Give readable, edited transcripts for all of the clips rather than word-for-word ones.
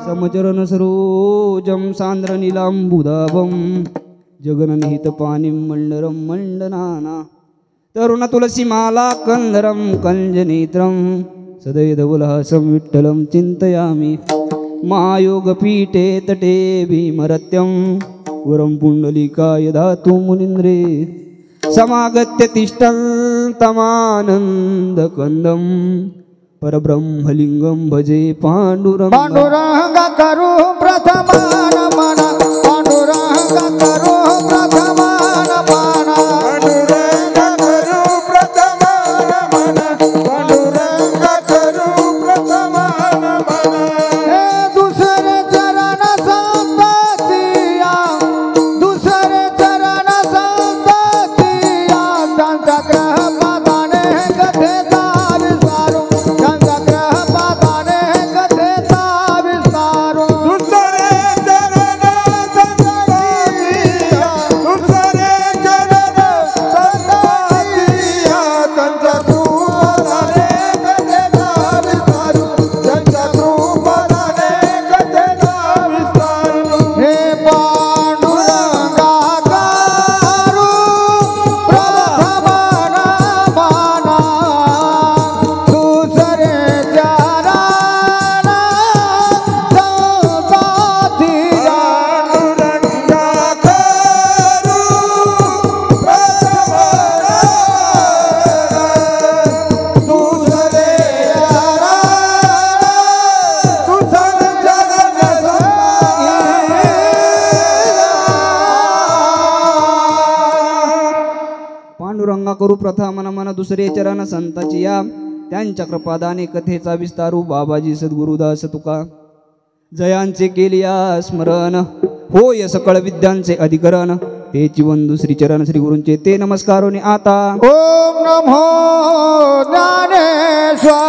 समचरण सरोजम सांद्र नीलांबुदाभम जगननिहित पाणिं मण्डरं मण्डनाना तरुण तुलसी माला कंदरं कंजनेत्रं सदैधवलहासं विठ्ठलं चिन्तयामि महायोगपीठे तटे भीमरत्यं वरं पुण्डलिकाय धातु मुनीन्द्रे समागत्य तिष्ठन्तमानन्दकन्दं परब्रह्मलिंगं भजे पांडुरंग करू प्रथमान मन पांडुरंग करू प्रथमान मन पांडुरंग करू प्रथमान मन पांडुरंग करू प्रथमान मन हे दुसरे चरण संततिया दुसरे चरण संततिया त्यांचा ग्रह पादाने गठेचा विसारू त्यांचा ग्रह पादाने गठेचा विसारू दुसरे चरण संततिया दुसरे चरण संततिया त्यांचा कृपाने गठेचा विसारू त्यांचा कृपाने गठेचा विसारू हे पांडुरंगा करू प्रथमान माना दुसरे चरण संततिया पांडुरंगा करू दुसरे पांडुरंगा करू प्रथा मन मन दुसरे चरण संताची या त्यांच्या कृपादाने कथेचा विस्तारू बाबाजी सद्गुरुदास तुका जयांचे केलिया स्मरण होय सकळ विद्यांचे अधिकरण तेची वंदू श्री चरण श्री गुरूंचे ते नमस्कारोनी आता ओम नमो ज्ञानेश्वरा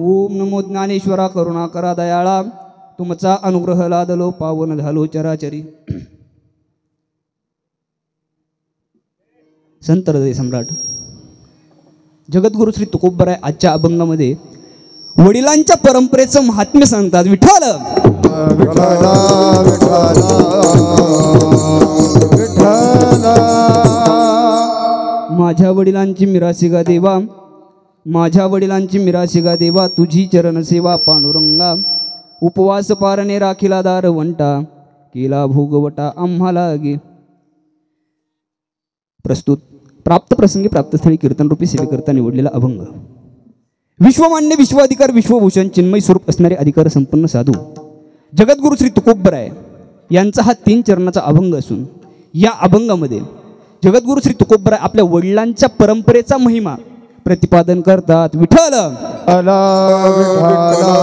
ओम नमो ज्ञानेश्वरा करुणा करा दयाळा तुमचा अनुग्रह लादलो पावन झालो चराचरी संत हृदय सम्राट जगद्गुरु श्री तुकोबराय आजच्या अभंगामध्ये वडिलांच्या परंपरेचं महात्म्य सांगतात विठ्ठल माझ्या वडिलांची मिरासिगा देवा माझ्या वडिलांची मिरासिगा देवा तुझी चरण सेवा पांडुरंगा उपवास पारणे राखिला दार वंटा केला भोगवटा आम्हाला गे प्रस्तुत प्राप्त प्रसंगी प्राप्तस्थळी कीर्तनरूपी सेवेकरता निवडलेला अभंग विश्वमान्य विश्वाधिकार विश्वभूषण चिन्मय स्वरूप असणारे अधिकार संपन्न साधू जगद्गुरु श्री तुकोबराय यांचा हा 3 चरणाचा अभंग असून या अभंगामध्ये जगद्गुरु श्री तुकोबराय आपल्या वडिलांच्या परंपरेचा महिमा प्रतिपादन करतात. विठ्ठल अला विठ्ठला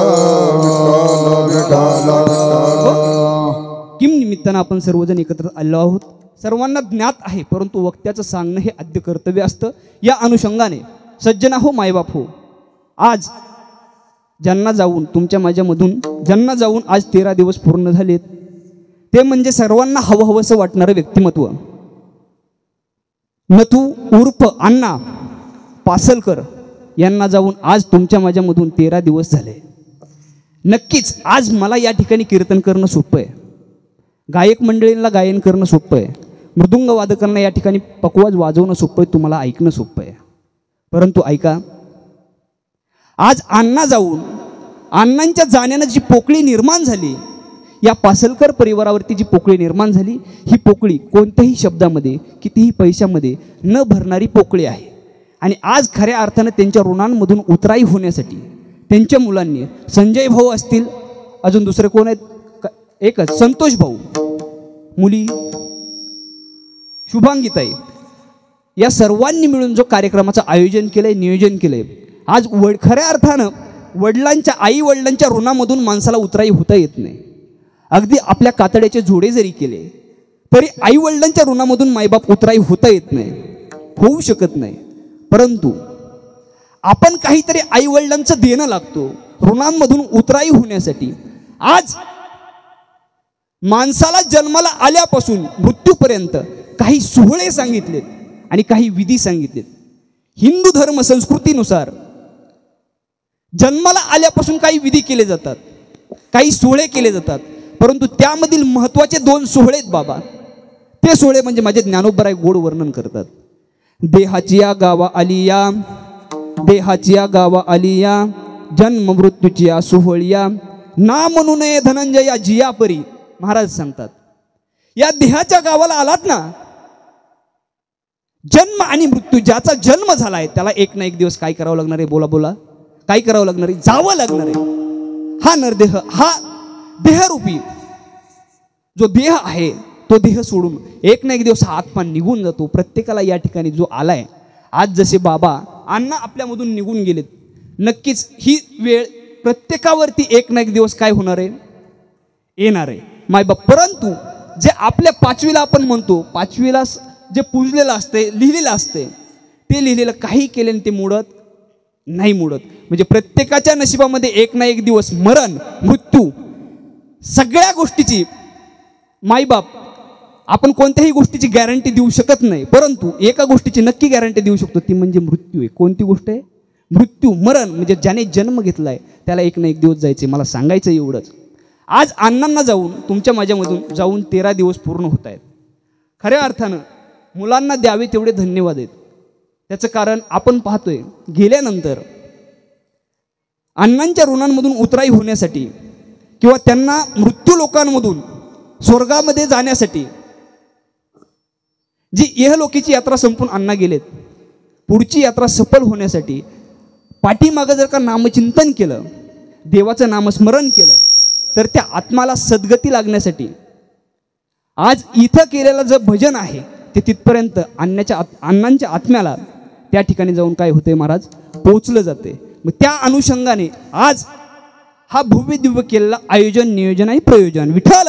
विठ्ठला किम निमित्तानं आपण सर्वजण एकत्र आलो आहोत. सर्वांना ज्ञात आहे, परंतु वक्त्याचं सांगणं हे आद्य कर्तव्य असतं. या अनुषंगाने सज्जना हो मायबाप हो, आज ज्यांना जाऊन तुमच्या माझ्यामधून ज्यांना जाऊन आज 13 दिवस पूर्ण झालेत, ते म्हणजे सर्वांना हवंहवंसं वाटणारं व्यक्तिमत्व नथू उर्फ अण्णा पासलकर यांना जाऊन आज तुमच्या माझ्यामधून 13 दिवस झाले. नक्कीच आज मला या ठिकाणी कीर्तन करणं सोपं आहे, गायक मंडळींना गायन करणं सोपं आहे, मृदुंग वादकांना या ठिकाणी पकवाज वाजवणं सोपं आहे, तुम्हाला ऐकणं सोपं आहे. परंतु ऐका, आज अण्णा जाऊन अण्णांच्या जाण्यानं जी पोकळी निर्माण झाली, या पासलकर परिवारावरती जी पोकळी निर्माण झाली, ही पोकळी कोणत्याही शब्दामध्ये कितीही पैशामध्ये न भरणारी पोकळी आहे. आणि आज खऱ्या अर्थानं त्यांच्या ऋणांमधून उतराई होण्यासाठी त्यांच्या मुलांनी, संजय भाऊ असतील, अजून दुसरे कोण आहेत, एकच संतोष भाऊ, मुली शुभांगीताई, या सर्वांनी मिळून जो कार्यक्रमाचं आयोजन केलंय, नियोजन केलंय, आज खऱ्या अर्थानं वडिलांच्या आई वडिलांच्या ऋणामधून माणसाला उतराई होता येत नाही. अगदी आपल्या कातड्याचे जोडे जरी केले तरी आई वडिलांच्या ऋणामधून मायबाप उतराई होता येत नाही, होऊ शकत नाही. परंतु आपण काहीतरी आई वडिलांचं देणं लागतो ऋणांमधून उतराई होण्यासाठी. आज माणसाला जन्माला आल्यापासून मृत्यूपर्यंत काही सोहळे सांगितलेत आणि काही विधी सांगितलेत. हिंदू धर्म संस्कृतीनुसार जन्माला आल्यापासून काही विधी केले जातात, काही सोहळे केले जातात, परंतु त्यामधील महत्त्वाचे 2 सोहळे आहेत बाबा. ते सोहळे म्हणजे माझे ज्ञानोबराय गोड वर्णन करतात. देहाची या गावा आलिया, देहाची या गावा आलिया, जन्म मृत्यूची या सोहळिया, ना म्हणू नये धनंजया जिया परी. महाराज सांगतात, या देहाच्या गावाला आलात ना, जन्म आणि मृत्यू, ज्याचा जन्म झालाय त्याला एक ना एक दिवस काय करावं लागणार आहे, बोला बोला, काय करावं लागणार आहे, जावं लागणार आहे. हा नरदेह, हा देहरूपी जो देह आहे, तो देह सोडून एक ना एक दिवस हा आत्मा निघून जातो. प्रत्येकाला या ठिकाणी जो आलाय, आज जसे बाबा अण्णा आपल्यामधून निघून गेलेत, नक्कीच ही वेळ प्रत्येकावरती एक ना एक दिवस काय होणार आहे, येणार आहे मायबाप. परंतु जे आपल्या 5वीला आपण म्हणतो, 5वीला जे पूजलेलं असते, लिहिलेलं असते, ते लिहिलेलं काही केल्याने ते मोडत नाही, मोडत. म्हणजे प्रत्येकाच्या नशिबामध्ये एक ना एक दिवस मरण, मृत्यू, सगळ्या गोष्टीची मायबाप आपण कोणत्याही गोष्टीची गॅरंटी देऊ शकत नाही, परंतु एका गोष्टीची नक्की गॅरंटी देऊ शकतो, ती म्हणजे मृत्यू आहे. कोणती गोष्ट आहे? मृत्यू, मरण. म्हणजे ज्याने जन्म घेतलाय त्याला एक ना एक दिवस जायचे. मला सांगायचं एवढंच. आज अण्णांना जाऊन तुमच्या माझ्यामधून जाऊन 13 दिवस पूर्ण होत आहेत. खऱ्या अर्थानं मुलांना द्यावे तेवढे धन्यवाद आहेत. त्याचं कारण आपण पाहतोय, गेल्यानंतर अण्णांच्या ऋणांमधून उतराई होण्यासाठी किंवा त्यांना मृत्यू लोकांमधून स्वर्गामध्ये जाण्यासाठी जी इहलोकीची यात्रा संपून अण्णा गेलेत, पुढची यात्रा सफल होण्यासाठी पाठीमागं जर का नामचिंतन केलं, देवाचं नामस्मरण केलं, तर त्या आत्माला सद्गती लागण्यासाठी आज इथं केलेलं जे भजन आहे ते तिथपर्यंत अण्णांच्या आत्म्याला त्या ठिकाणी जाऊन काय होते महाराज, पोचलं जाते. मग त्या अनुषंगाने आज हा भव्य दिव्य केलेला आयोजन, नियोजन आणि प्रयोजन. विठ्ठल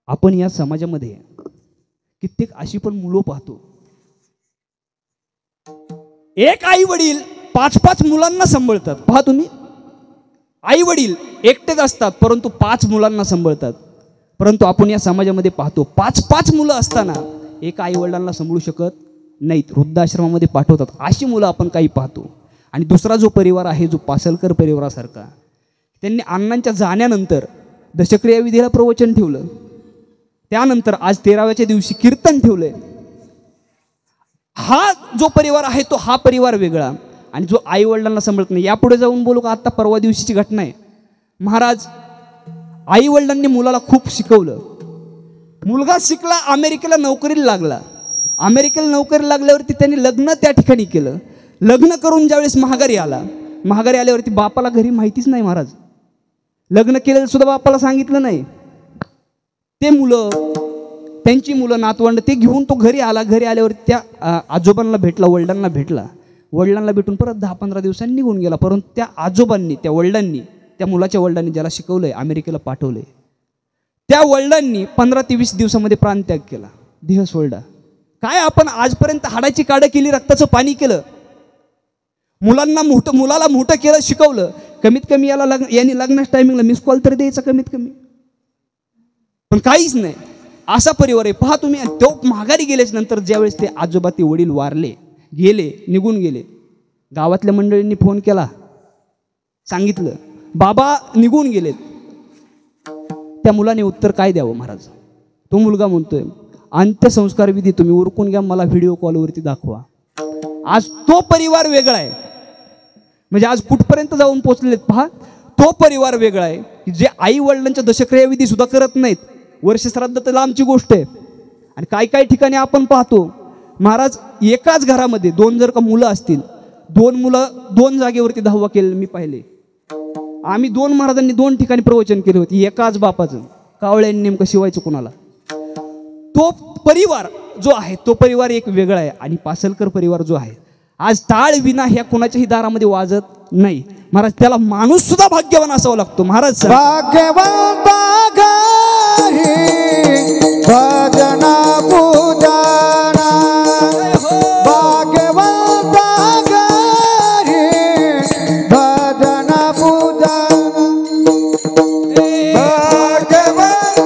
आपण या समाजामध्ये कित्येक अशी पण मुलं पाहतो, एक आई वडील 5-5 मुलांना सांभाळतात. पहा तुम्ही, आई वडील एकटेच असतात परंतु 5 मुलांना सांभाळतात. परंतु आपण या समाजामध्ये पाहतो 5-5 मुलं असताना एका आई वडिलांना सांभाळू शकत नाहीत, वृद्धाश्रमामध्ये पाठवतात. अशी मुलं आपण काही पाहतो. आणि दुसरा जो परिवार आहे, जो पासलकर परिवारासारखा, त्यांनी अण्णांच्या जाण्यानंतर दशक्रिया विधीला प्रवचन ठेवलं, त्यानंतर आज 13व्याच्या दिवशी कीर्तन ठेवलंय. हा जो परिवार आहे तो हा परिवार वेगळा, आणि जो आई वडिलांना सांभाळत नाही. यापुढे जाऊन बोलू का, आता परवा दिवशीची घटना आहे. महाराज आई वडिलांनी मुलाला खूप शिकवलं, मुलगा शिकला, अमेरिकेला नोकरीला लागला. अमेरिकेला नोकरीला लागल्यावरती त्यांनी लग्न त्या ठिकाणी केलं. लग्न करून ज्यावेळेस महागारी आला, महागारी आल्यावरती बापाला घरी माहितीच नाही महाराज. लग्न केलेलं सुद्धा बापाला सांगितलं नाही. ते मुलं, त्यांची मुलं, नातवंड ते घेऊन तो घरी आला. घरी आल्यावरती त्या आजोबांना भेटला, वडिलांना भेटला. वडिलांना भेटून परत 10-15 दिवसांनी निघून गेला. परंतु त्या आजोबांनी, त्या वडिलांनी, त्या मुलाच्या वडिलांनी ज्याला शिकवलंय, अमेरिकेला पाठवलंय, त्या वडिलांनी 15 ते 20 दिवसामध्ये प्राणत्याग केला, देह सोडला. काय आपण आजपर्यंत हाडाची काढं केली, रक्ताचं पाणी केलं, मुलाला मोठं केलं, शिकवलं. कमीत कमी यांनी लग्नाच्या टायमिंगला मिस कॉल तरी द्यायचा कमीत कमी. पण काहीच नाही. असा परिवार आहे. पहा तुम्ही, तो माघारी गेल्याच्या नंतर ज्यावेळेस ते आजोबा, ते वडील वारले, गेले, निघून गेले, गावातल्या मंडळींनी फोन केला, सांगितलं बाबा निघून गेलेत. त्या मुलाने उत्तर काय द्यावं महाराज? तो मुलगा म्हणतोय, अंत्यसंस्कार विधी तुम्ही उरकून घ्या, मला व्हिडिओ कॉलवरती दाखवा. आज तो परिवार वेगळा आहे. म्हणजे आज कुठपर्यंत जाऊन पोचलेत पहा. तो परिवार वेगळा आहे की जे आई वडिलांच्या दशक्रियाविधी सुद्धा करत नाहीत. वर्षश्राद्ध तर लांबची गोष्ट आहे. आणि काही काही ठिकाणी आपण पाहतो महाराज, एकाच घरामध्ये 2 जर का मुलं असतील, 2 मुलं 2 जागेवरती दहावा केलेलं मी पाहिले. आम्ही 2 महाराजांनी 2 ठिकाणी प्रवचन केले होते, एकाच बापाचं. कावळ्यांनी नेमकं शिवायचं कोणाला? तो परिवार जो आहे, तो परिवार एक वेगळा आहे. आणि पासलकर परिवार जो आहे, आज टाळ विना ह्या कोणाच्याही दारामध्ये वाजत नाही महाराज. त्याला माणूस सुद्धा भाग्यवान असावा लागतो महाराज. भाग्यवंत घरी भजना पूजना, भाग्यवंत घरी भजना पूजना, भाग्यवंत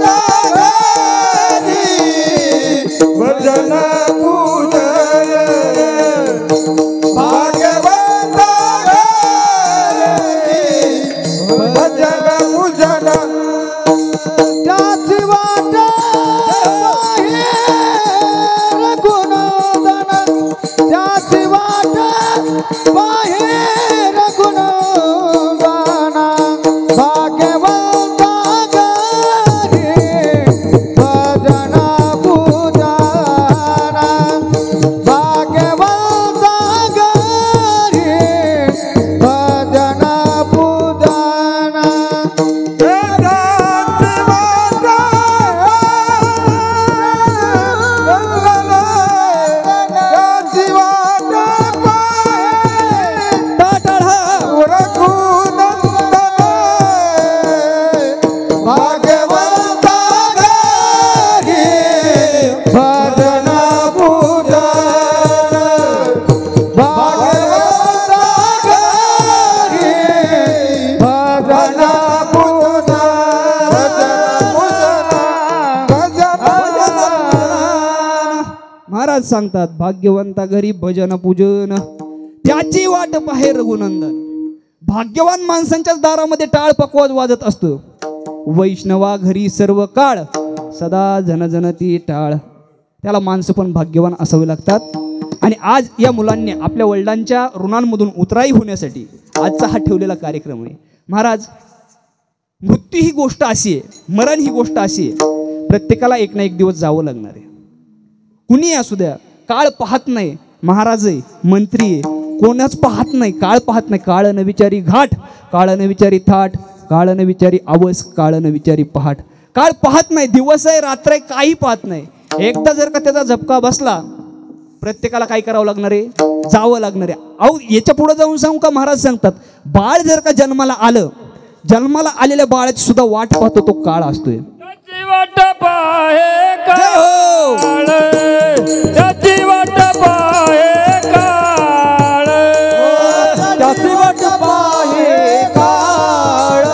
घरी भजना पूजना, भाग्यवंत घरी भजना पूजना. त्याची वाट बाहेर गुणोदन, त्याची वाट बाहेर गुणोदन, भाग्यवंत घरी भजना पूजना, भाग्यवंत घरी भजना पूजना. महाराज सांगतात, भाग्यवंता घरी भजन पूजन, त्याची वाट पाहे रघुनंदन. भाग्यवान माणसांच्याच दारामध्ये टाळ पकवाज वाजत असतो. वैष्णवा घरी सर्व काळ सदा जनजनती टाळ. त्याला माणसं पण भाग्यवान असावे लागतात. आणि आज या मुलांनी आपल्या वडिलांच्या ऋणांमधून उतराई होण्यासाठी आजचा हा ठेवलेला कार्यक्रम आहे महाराज. मृत्यू ही गोष्ट अशी आहे, मरण ही गोष्ट अशी आहे, प्रत्येकाला एक ना एक दिवस जावं लागणार आहे. कुणी असू द्या, काळ पाहत नाही. महाराज आहे, मंत्री आहे, कोणच पाहत नाही, काळ पाहत नाही. काळ न विचारी घाट, काळ न विचारी थाट, काळ न विचारी आवस, काळ न विचारी पहाट. काळ पाहत नाही, दिवस आहे रात्र आहे, काही पाहत नाही. एकदा जर का त्याचा झपका बसला, प्रत्येकाला काय करावं लागणार आहे? जावं लागणार आहे. अहो याच्या पुढे जाऊन सांगू का? महाराज सांगतात, बाळ जर का जन्माला आलं, जन्माला आलेल्या बाळाची सुद्धा वाट पाहतो तो काळ असतोय. वाट पाहे काळ, त्याची वाट पाहे काळ, त्याची वाट पाहे काळ,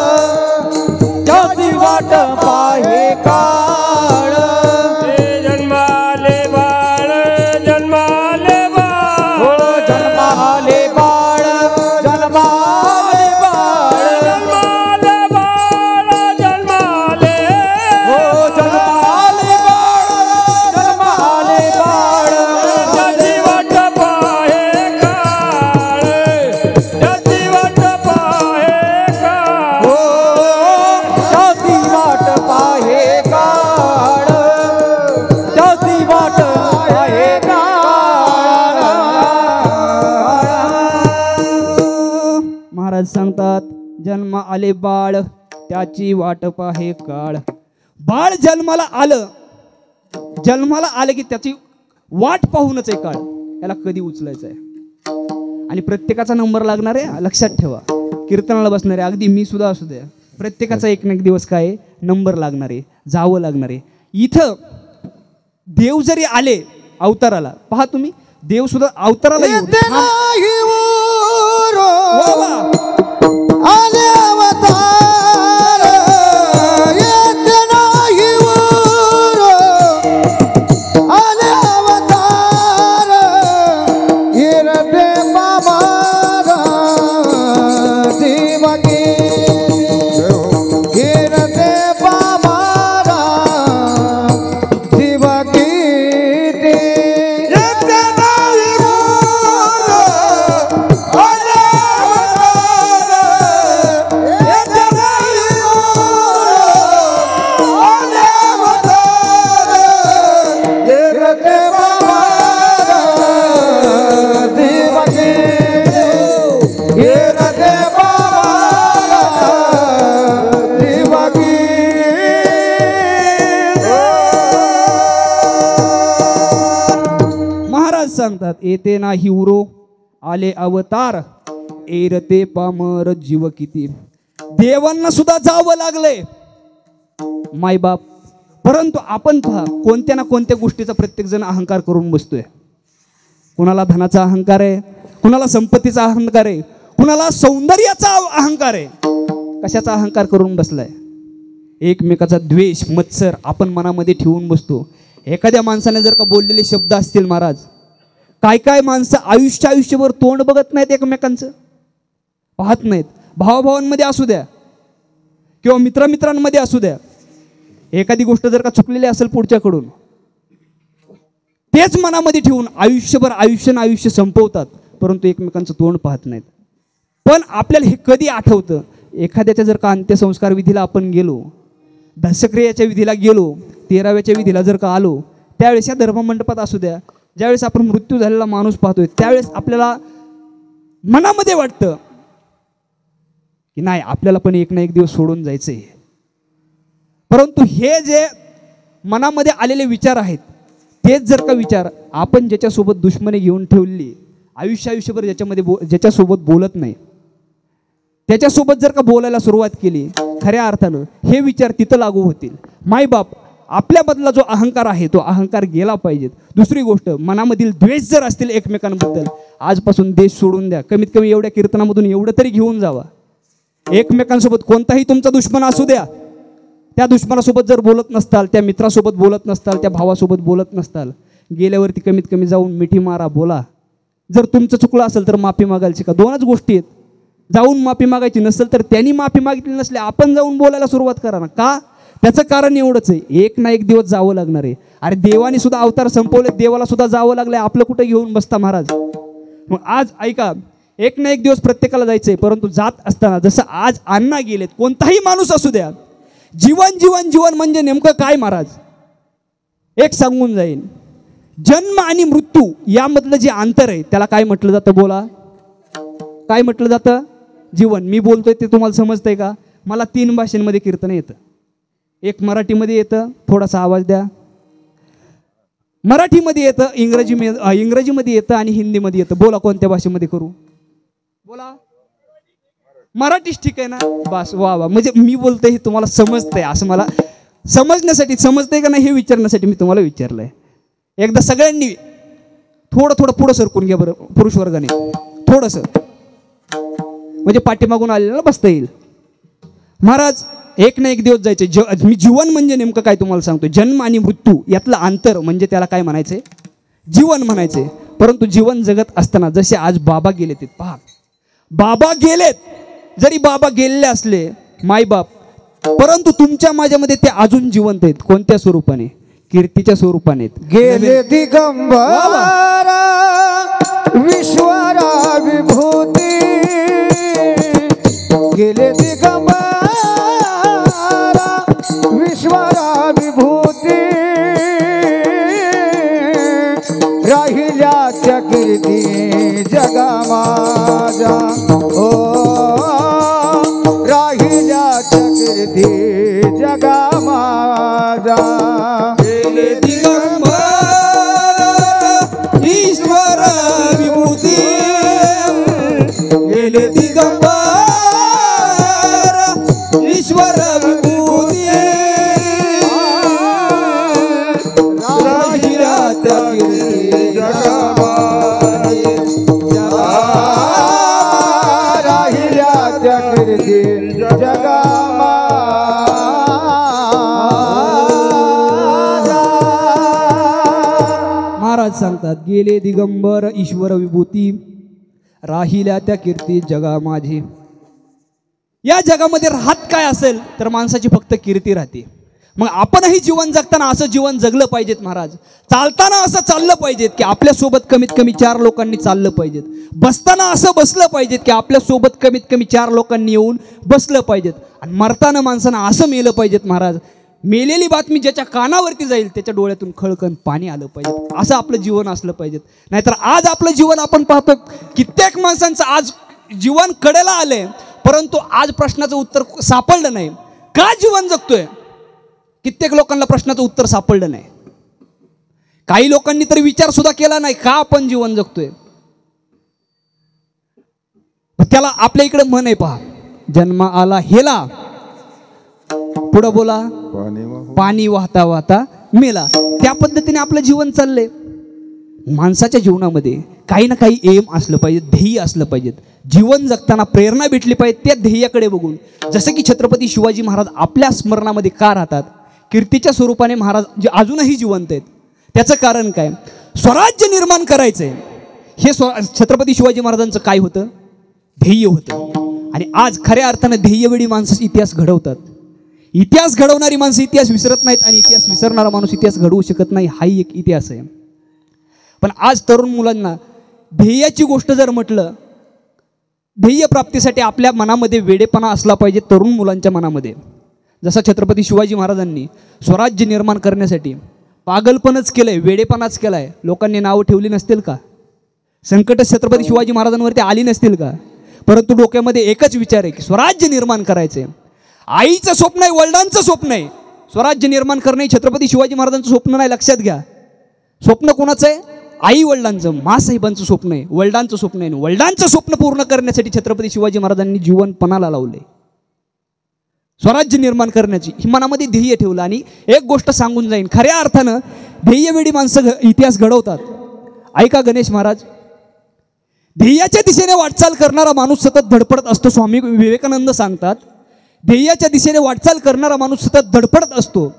त्याची वाट पाहे काळ. जन्माले बाळ, जन्माले बाळ, जन्माले बाळ, जन्माले बाळ, जन्माले बाळ, जन्माले जन्माले बाळ, जन्माले बाळ. त्याची वाट पाहे काळ, त्याची वाट पाहे काळ, त्याची वाट पाहे काळ, त्याची वाट पाहे काळ. आले बाळ त्याची वाट पाहे काळ. बाळ जन्माला आलं की त्याची वाट पाहूनच आहे काळ. याला कधी उचलायचं आहे. आणि प्रत्येकाचा नंबर लागणार आहे, लक्षात ठेवा. कीर्तनाला बसणार आहे, अगदी मी सुद्धा असू द्या, प्रत्येकाचा एक ना एक दिवस काय आहे, नंबर लागणार आहे, जावं लागणार आहे. इथं देव जरी आले अवताराला, पहा तुम्ही, देव सुद्धा अवताराला येऊ दे. वा वा. आले अवतार येते नाही वर, आले अवतार येते बाबारा देवकी, येते बाबारा देवकी ते. येते नाही वर, आले अवतार येते नाही वर, आले अवतार येते बाबारा देवकी, येते बाबारा देवकी. महाराज सांगतात, येते नाही उरो आले अवतार, एरते पामर जीव किती. देवांना सुद्धा जावं लागलंय मायबाप, परंतु आपण पहा कोणत्या ना कोणत्या गोष्टीचा प्रत्येक जण अहंकार करून बसतोय. कुणाला धनाचा अहंकार आहे, कुणाला संपत्तीचा अहंकार आहे, कुणाला सौंदर्याचा अहंकार आहे. कशाचा अहंकार करून बसलाय? एकमेकाचा द्वेष मत्सर आपण मनामध्ये ठेवून बसतो. एखाद्या माणसाने जर का बोललेले शब्द असतील महाराज, काय माणसं आयुष्यभर तोंड बघत नाहीत एकमेकांचं, पाहत नाहीत. भावाभावांमध्ये असू द्या किंवा मित्रांमध्ये असू द्या, एखादी गोष्ट जर का चुकलेली असेल पुढच्याकडून, तेच मनामध्ये ठेवून आयुष्यभर आयुष्य संपवतात, परंतु एकमेकांचं तोंड पाहत नाहीत. पण आपल्याला हे कधी आठवतं? एखाद्याच्या जर का अंत्यसंस्कार विधीला आपण गेलो, दशक्रियाच्या विधीला गेलो, 13व्याच्या विधीला जर का आलो, त्यावेळेस या धर्ममंडपात असू द्या, ज्यावेळेस आपण मृत्यू झालेला माणूस पाहतोय, त्यावेळेस आपल्याला मनामध्ये वाटतं की नाही, आपल्याला पण एक ना एक दिवस सोडून जायचंय. परंतु हे जे मनामध्ये आलेले विचार आहेत, तेच जर का विचार आपण ज्याच्यासोबत दुश्मनी घेऊन ठेवली, आयुष्यभर ज्याच्यासोबत बोलत नाही, त्याच्यासोबत जर का बोलायला सुरुवात केली, खऱ्या अर्थानं हे विचार तिथं लागू होतील. मायबाप, आपल्यामधला जो अहंकार आहे तो अहंकार गेला पाहिजेत. दुसरी गोष्ट, मनामधील द्वेष जर असतील एकमेकांबद्दल, आजपासून देश सोडून द्या. कमीत कमी एवढ्या कीर्तनामधून एवढं तरी घेऊन जावा. एकमेकांसोबत कोणताही तुमचा दुश्मन असू द्या, त्या दुश्मनासोबत जर बोलत नसताल, त्या मित्रासोबत बोलत नसताल, त्या भावासोबत बोलत नसताल, गेल्यावरती कमीत कमी जाऊन मिठी मारा, बोला. जर तुमचं चुकलं असेल तर माफी मागायची का? दोनच गोष्टी आहेत. जाऊन माफी मागायची नसेल तर त्यांनी माफी मागितली नसली, आपण जाऊन बोलायला सुरुवात करा ना. का? त्याचं कारण एवढंच आहे, एक ना एक दिवस जावं लागणार आहे. अरे देवाने सुद्धा अवतार संपवले, देवाला सुद्धा जावं लागलंय, आपलं कुठं घेऊन बसता महाराज? मग आज ऐका, एक ना एक दिवस प्रत्येकाला जायचंय, परंतु जात असताना जसं आज अण्णा गेलेत, कोणताही माणूस असू द्या, जीवन जीवन जीवन म्हणजे नेमकं काय महाराज? एक सांगून जाईल, जन्म आणि मृत्यू यामधलं जे अंतर आहे त्याला काय म्हटलं जातं? बोला, काय म्हटलं जातं? जीवन. मी बोलतोय ते तुम्हाला समजतंय का? मला 3 भाषांमध्ये कीर्तन येतं. एक मराठीमध्ये येतं, थोडासा आवाज द्या. मराठीमध्ये येतं, इंग्रजीमध्ये येतं आणि हिंदीमध्ये येतं. बोला, कोणत्या भाषेमध्ये करू? बोला. मराठीच ठीक आहे ना? बस, वा वा. म्हणजे मी बोलतोय हे तुम्हाला समजतंय, असं मला समजण्यासाठी, समजतंय का नाही हे विचारण्यासाठी मी तुम्हाला विचारलंय. एकदा सगळ्यांनी थोडं पुढं सरकून घ्या बरं, पुरुष वर्गाने थोडंसं, म्हणजे पाठीमागून आलेला बसता येईल. महाराज, एक ना एक दिवस जायचे. मी जीवन म्हणजे नेमकं काय तुम्हाला सांगतो. जन्म आणि मृत्यू यातलं अंतर म्हणजे त्याला काय म्हणायचंय? जीवन म्हणायचे. परंतु जीवन जगत असताना जसे आज बाबा गेले ते पहा, बाबा गेलेत, जरी बाबा गेलेले असले मायबाप, परंतु तुमच्या माझ्यामध्ये ते अजून जिवंत आहेत. कोणत्या स्वरूपाने? कीर्तीच्या स्वरूपाने. गेले दिगंबरा विश्वरा विभूती, गेले दिगंबरा विश्वरा विभूती, राहिल्या त्या कीर्ती जगा माझा, ओ राहिल्या जगा माझा गेले दिगंबर ईश्वर विभूती गेले दिगंबर ईश्वर विभूती राहिला त्या कीर्ती जगा राहिल्या त्या कीर्ती जगा महाराज सांगतात गेले दिगंबर ईश्वर विभूती राहिल्या त्या कीर्ती जगा माझी. या जगामध्ये राहत काय असेल तर माणसाची फक्त कीर्ती राहते. मग आपणही जीवन जगताना असं जीवन जगलं पाहिजेत महाराज. चालताना असं चाललं पाहिजेत की आपल्यासोबत कमीत कमी 4 लोकांनी चाललं पाहिजेत. बसताना असं बसलं पाहिजेत की आपल्यासोबत कमीत कमी 4 लोकांनी येऊन बसलं पाहिजेत. आणि मरताना माणसानं असं मेलं पाहिजेत महाराज. मेलेली बातमी ज्याच्या कानावरती जाईल त्याच्या डोळ्यातून खळखळ पाणी आलं पाहिजे. असं आपलं जीवन असलं पाहिजे. नाहीतर आज आपलं जीवन आपण पाहतो कित्येक माणसांचं आज जीवन कडेला आलंय परंतु आज प्रश्नाचं उत्तर सापडलं नाही. का जीवन जगतोय? कित्येक लोकांना प्रश्नाचं उत्तर सापडलं नाही. काही लोकांनी तर विचार सुद्धा केला नाही का आपण जीवन जगतोय. त्याला आपल्या इकडे म्हण आहे पहा, जन्म आला हेला पुढं बोला पाणी वाहता वाहता मेला. त्या पद्धतीने आपलं जीवन चाललंय. माणसाच्या जीवनामध्ये काही ना काही एम असलं पाहिजे, ध्येय असलं पाहिजे. जीवन जगताना प्रेरणा भेटली पाहिजे त्या ध्येयाकडे बघून. जसं की छत्रपती शिवाजी महाराज आपल्या स्मरणामध्ये का राहतात? कीर्तीच्या स्वरूपाने महाराज जे अजूनही जिवंत आहेत. त्याचं कारण काय? स्वराज्य निर्माण करायचंय हे छत्रपती शिवाजी महाराजांचं काय होतं? ध्येय होतं. आणि आज खऱ्या अर्थानं ध्येयवेळी माणसं इतिहास घडवतात. इतिहास घडवणारी माणसं इतिहास विसरत नाहीत आणि इतिहास विसरणारा माणूस इतिहास घडवू शकत नाही. हाही एक इतिहास आहे. पण आज तरुण मुलांना ध्येयाची गोष्ट जर म्हटलं, ध्येय प्राप्तीसाठी आपल्या मनामध्ये वेडेपणा असला पाहिजे. तरुण मुलांच्या मनामध्ये जसा छत्रपती शिवाजी महाराजांनी स्वराज्य निर्माण करण्यासाठी पागलपणच केलंय, वेडेपणाच केलाय. लोकांनी नावं ठेवली नसतील का? संकट छत्रपती शिवाजी महाराजांवरती आली नसतील का? परंतु डोक्यामध्ये एकच विचार आहे की स्वराज्य निर्माण करायचंय. आईचं स्वप्न आहे, वडिलांचं स्वप्न आहे. स्वराज्य निर्माण करणे छत्रपती शिवाजी महाराजांचं स्वप्न नाही. लक्षात घ्या. स्वप्न कोणाचं आहे? आई वडिलांचं, मासाहेबांचं स्वप्न आहे, वडिलांचं स्वप्न आहे. वडिलांचं स्वप्न पूर्ण करण्यासाठी छत्रपती शिवाजी महाराजांनी जीवन पणाला लावले. स्वराज्य निर्माण करण्याची ही मनामध्ये ध्येय ठेवलं. आणि एक गोष्ट सांगून जाईन, खऱ्या अर्थानं ध्येयवेळी माणसं इतिहास घडवतात. ऐका गणेश महाराज, ध्येयाच्या दिशेने वाटचाल करणारा माणूस सतत धडपडत असतो. स्वामी विवेकानंद सांगतात, ध्येयाच्या दिशेने वाटचाल करणारा माणूस सतत धडपडत असतो.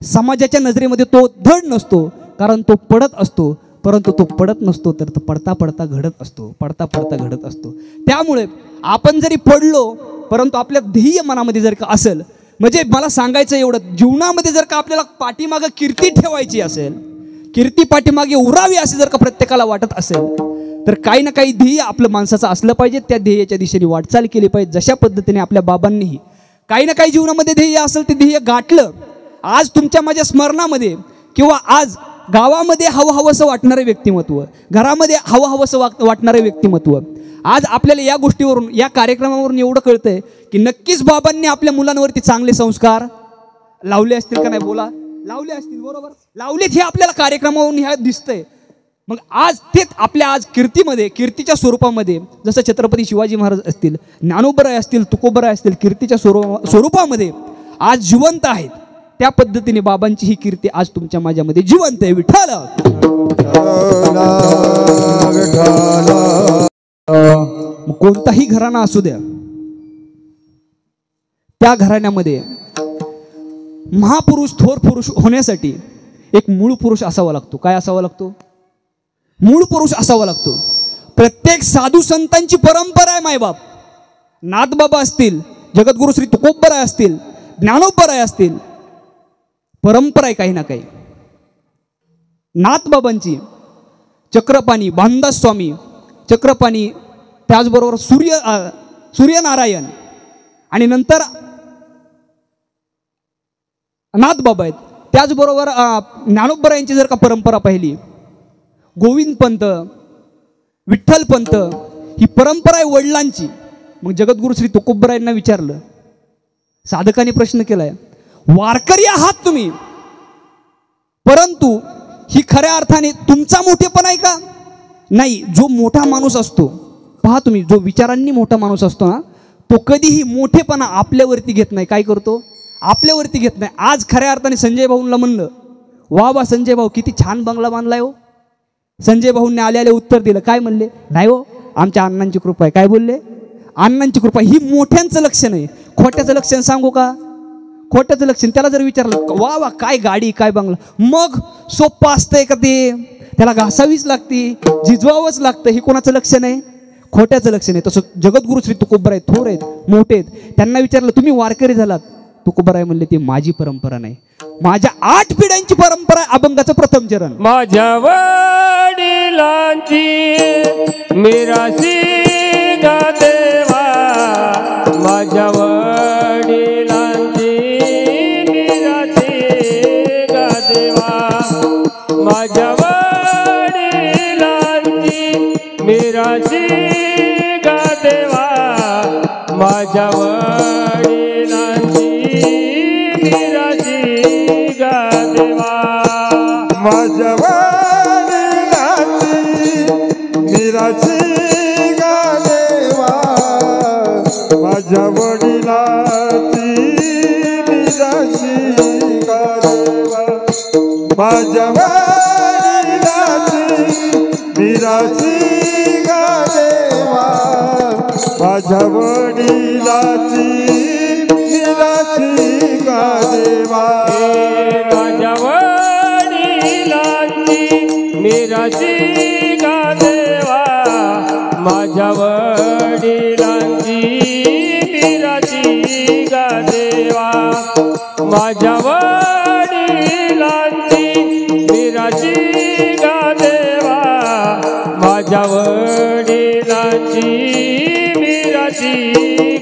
समाजाच्या नजरेमध्ये तो धड नसतो कारण तो पडत असतो. परंतु तो पडत नसतो तर तो पडता पडता घडत असतो, पडता पडता घडत असतो. त्यामुळे आपण जरी पडलो परंतु आपल्या ध्येय मनामध्ये जर का असेल, म्हणजे मला सांगायचं एवढं, जीवनामध्ये जर का आपल्याला पाठीमागं कीर्ती ठेवायची असेल, कीर्ती पाठीमागे उरावी असे जर का प्रत्येकाला वाटत असेल तर काही ना काही ध्येय आपलं माणसाचं असलं पाहिजे. त्या ध्येयाच्या दिशेने वाटचाल केली पाहिजे. जशा पद्धतीने आपल्या बाबांनीही काही ना काही जीवनामध्ये ध्येय असेल ते ध्येय गाठलं. आज तुमच्या माझ्या स्मरणामध्ये किंवा आज गावामध्ये हवंहवंसं वाटणारं व्यक्तिमत्व, घरामध्ये हवंहवंसं वाटणारं व्यक्तिमत्व, आज आपल्याला या गोष्टीवरून, या कार्यक्रमावरून एवढं कळतंय की नक्कीच बाबांनी आपल्या मुलांवरती चांगले संस्कार लावले असतील का नाही? बोला, लावले असतील. बरोबर, लावलेत हे आपल्याला कार्यक्रमावरून ह्या दिसतंय. मग आज तेच आपल्या आज कीर्तीमध्ये, कीर्तीच्या स्वरूपामध्ये, जसं छत्रपती शिवाजी महाराज असतील, ज्ञानोबराय असतील, तुकोबराय असतील, कीर्तीच्या स्वरूपामध्ये आज जिवंत आहेत. त्या पद्धतीने बाबांची ही कीर्ती आज तुमच्या माझ्यामध्ये जिवंत आहे. विठ्ठल कोणताही घराणा असू द्या, त्या घराण्यामध्ये महापुरुष, थोर पुरुष होण्यासाठी एक मूळ पुरुष असावा लागतो. काय असावा लागतो? मूळ पुरुष असावा लागतो. प्रत्येक साधू संतांची परंपरा आहे. मायबाप नाथबाबा असतील, जगद्गुरु श्री तुकोबराय असतील, ज्ञानोबराय असतील, परंपरा आहे काही ना काही. नाथबाबांची चक्रपाणी, भानदास स्वामी चक्रपाणी, त्याचबरोबर सूर्यनारायण, आणि नंतर नाथबाबा आहेत. त्याचबरोबर ज्ञानोबरायांची जर का परंपरा पाहिली, गोविंद पंत, विठ्ठल पंत, ही परंपरा आहे वडिलांची. मग जगद्गुरु श्री तुकोबरायांना विचारलं, साधकाने प्रश्न केलाय, वारकरी आहात तुम्ही, परंतु ही खऱ्या अर्थाने तुमचा मोठेपणा आहे का? नाही. जो मोठा माणूस असतो, पहा तुम्ही, जो विचारांनी मोठा माणूस असतो ना, तो कधीही मोठेपणा आपल्यावरती घेत नाही. काय करतो? आपल्यावरती घेत नाही. आज खऱ्या अर्थाने संजय भाऊंना म्हणलं, वा वा संजय भाऊ किती छान बंगला बांधलाय हो. संजय भाऊंनी आले उत्तर दिलं. काय म्हणले? नाही हो, आमच्या अण्णांची कृपा आहे. काय बोलले? अण्णांची कृपा. ही मोठ्यांचं लक्षण आहे. खोट्याचं लक्षण सांगू का? खोट्याचं लक्षण, त्याला जर विचारलं वा वा काय गाडी काय बंगला, मग सोपं असतंय का ते? त्याला घासावीच लागते, झिजवावंच लागतं. हे कोणाचं लक्षण आहे? खोट्याचं लक्षण आहे. तसं जगद्गुरु श्री तुकोबराय थोर आहेत, मोठे आहेत. त्यांना विचारलं तुम्ही वारकरी झालात? तुकोबराय म्हणले ती माझी परंपरा नाही, माझ्या 8 पिढ्यांची परंपरा आहे. अभंगाचं प्रथम चरण. माझ्या वडिलांची मिरासी गा देवा, माझ्या वडिलांची मिरासी गा देवा, माझ्या वडिलांची मिरासी गा देवा, माझ्या वडिलांची मिरासी गा देवा, माझ्या वडिलांची मिरासी गा देवा, माझ्या वडिलांची मिरासी गा देवा, माझ्या वडिलांची मिरासी गा देवा, माझ्या वडिलांची मिरासी गा देवा, माझ्या वडिलांची मिरासी गा देवा, माझ्या वडिलांची मिरासी गा देवा, माझ्या वडिलांची मिरासी गा देवा, माझ्या वडिलांची मिरासी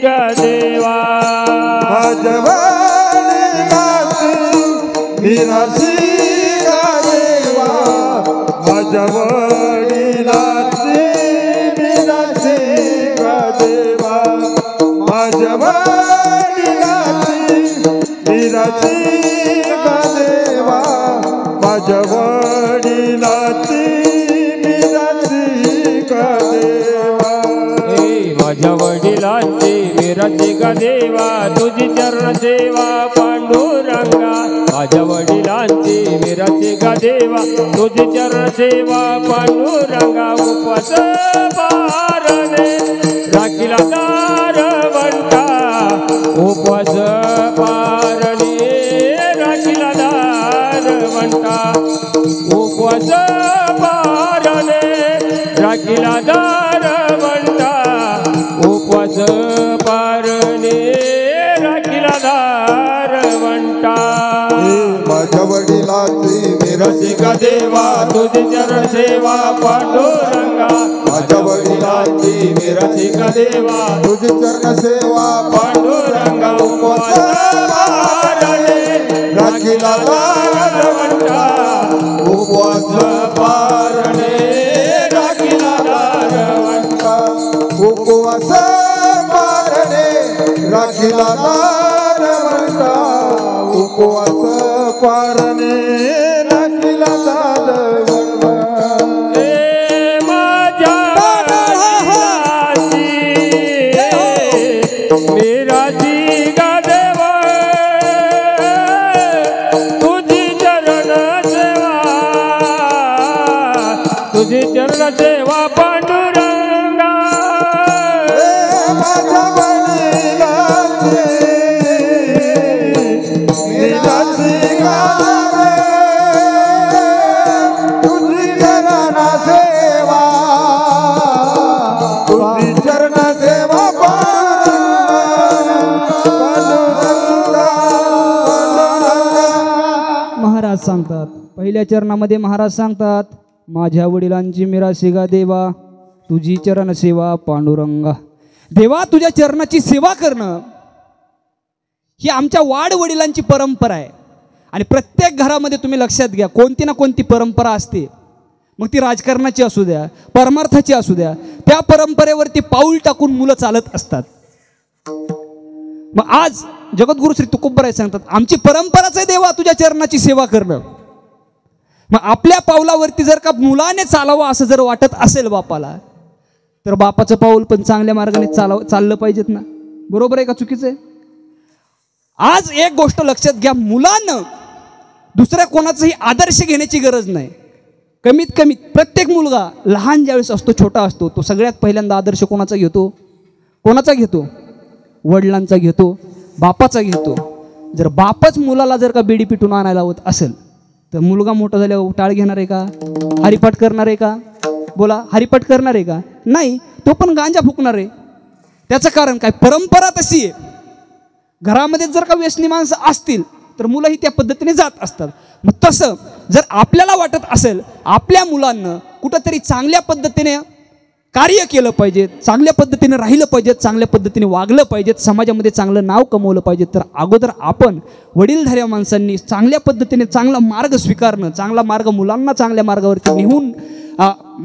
गा देवा, माझ्या वडिलांची मिरासी गा देवा, माझ्या वडिलांची मिरासी गा देवा, माझ्या वडिलांची मिरासी गा देवा, माझ्या वडिलांची मिरासी गा देवा, माझ्या वडिलांची मिरासी गा देवा, तुझी चरण सेवा पांडुरंगा, माझ्या वडिलांची मिरासी गा देवा, तुझी चरण सेवा पांडुरंगा, उपवास पारणे राखीला दारवंटा, उपवास पारणे राखीला दारवंटा, उपवास पारणे राखीला दारवंटा, उपवास पारणे राखीला दारवंटा, माझ्या वडिलांची मिरासी गा देवा, तुझी चरण सेवा पांडुरंगा, माझ्या वडिलांची मिरासी गा देवा, तुझी चरण सेवा पांडुरंगा, उपवास पारणे राखीला दारवंटा, उपवास पारणे राखीला दारवंटा, उपवास पारणे राखीला दारवंटा, उपवास पारणे राखीला दारवंटा, हे माझ्या वडिलांची मिरासी गा देवा, तुझी चरण सेवा, तुझी चरण सेवा पांडुरंगा, माझ्या वडिलांची मिरासी गा देवा, तुझी चरण सेवा, तुझी चरण सेवा पांडुरंगा, महाराज सांगतात, पहिल्या चरणामध्ये महाराज सांगतात, माझ्या वडिलांची मिरासी गा देवा, तुझी चरण सेवा पांडुरंगा. देवा तुझ्या चरणाची सेवा करणं ही आमच्या वाड वडिलांची परंपरा आहे. आणि प्रत्येक घरामध्ये तुम्ही लक्षात घ्या, कोणती ना कोणती परंपरा असते. मग ती राजकारणाची असू द्या, परमार्थाची असू द्या, त्या परंपरेवरती पाऊल टाकून मुलं चालत असतात. मग आज जगद्गुरु श्री तुकोबराय सांगतात, आमची परंपराच आहे देवा तुझ्या चरणाची सेवा करणं. मग आपल्या पावलावरती जर का मुलाने चालावं असं जर वाटत असेल बापाला, तर बापाचं पाऊल पण चांगल्या मार्गाने चाललं पाहिजेत ना. बरोबर आहे का चुकीचं आहे? आज एक गोष्ट लक्षात घ्या, मुलांना दुसऱ्या कोणाचाही आदर्श घेण्याची गरज नाही. कमीत कमी प्रत्येक मुलगा लहान ज्यावेळेस असतो, छोटा असतो, तो सगळ्यात पहिल्यांदा आदर्श कोणाचा घेतो? कोणाचा घेतो? वडिलांचा घेतो, बापाचा घेतो. जर बापच मुलाला जर का बेडी पिटून आणायला होत असेल, तर मुलगा मोठा झाल्यावर टाळ घेणार आहे का? हरिपाठ करणार आहे का? बोला, हरिपाठ करणार आहे का? नाही, तो पण गांजा फुकणार आहे. त्याचं कारण काय? परंपरा तशी आहे. घरामध्ये जर का व्यसनी माणसं असतील तर मुलंही त्या पद्धतीने जात असतात. मग तसं जर आपल्याला वाटत असेल आपल्या मुलांना कुठंतरी चांगल्या पद्धतीने कार्य केलं पाहिजे, चांगल्या पद्धतीने राहिलं पाहिजे, चांगल्या पद्धतीने वागलं पाहिजे, समाजामध्ये चांगलं नाव कमवलं पाहिजे, तर अगोदर आपण वडीलधाऱ्या माणसांनी चांगल्या पद्धतीने चांगला मार्ग स्वीकारणं, चांगला मार्ग मुलांना चांगल्या मार्गावरती नेऊन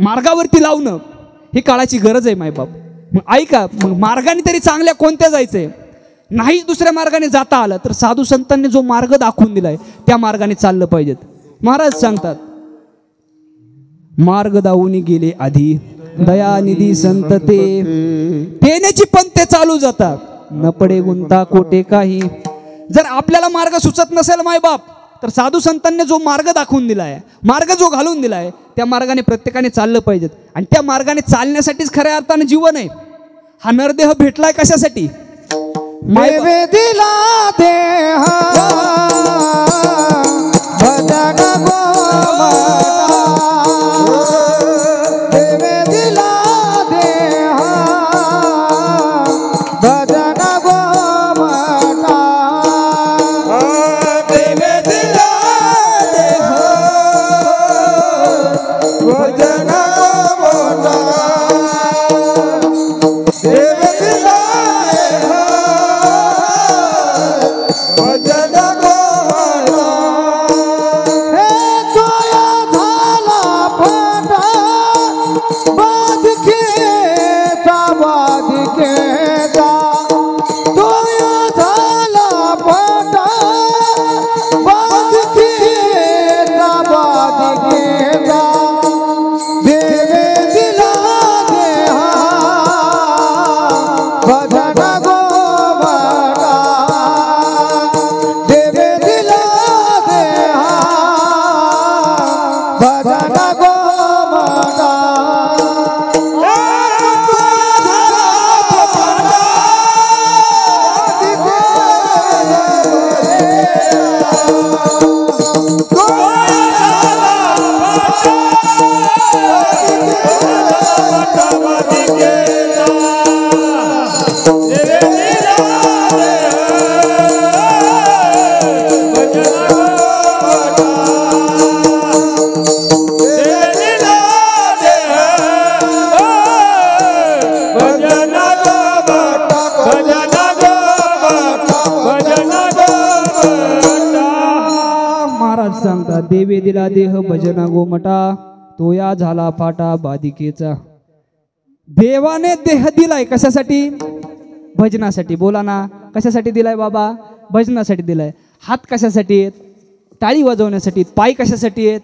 मार्गावरती लावणं ही काळाची गरज आहे मायबाप. मग ऐका, मग मार्गाने तरी चांगल्या कोणत्या जायचंय? नाहीच दुसऱ्या मार्गाने जाता आलं तर साधू संतांनी जो मार्ग दाखवून दिलाय त्या मार्गाने चाललं पाहिजेत. महाराज सांगतात, मार्ग दावून गेले आधी दयानिधी संत ते, देण्याची पण ते चालू जातात, न पडे गुंता कोटे काही. जर आपल्याला मार्ग सुचत नसेल मायबाप, तर साधू संतांनी जो मार्ग दाखवून दिलाय, मार्ग जो घालून दिलाय, त्या मार्गाने प्रत्येकाने चाललं पाहिजेत. आणि त्या मार्गाने चालण्यासाठीच खऱ्या अर्थाने जीवन आहे. हा नरदेह भेटलाय कशासाठी? देवे दिला देह भजन गोमाता, देवे दिला देह भजन गोमाता, देवे दिला देह भजन गोमाता, देवे दिला भजन गोमाता. हे तोया झाला फाटा बाधिकेचा बाधिकेचा, तोया झाला फाटा बाधिकेचा बाधिकेचा, देवे दिला देहा भजन गोमाता, देवे दिला देहा भजन गोमाता. महाराज सांगतात, देवे दिला देह भजना गोमटा, तो या झाला फाटा बाधिकेचा. देवाने देह दिलाय कशासाठी? भजनासाठी. बोला ना, कशासाठी दिलाय बाबा? भजनासाठी दिलाय. हात कशासाठी आहेत? टाळी वाजवण्यासाठी. पाय कशासाठी आहेत?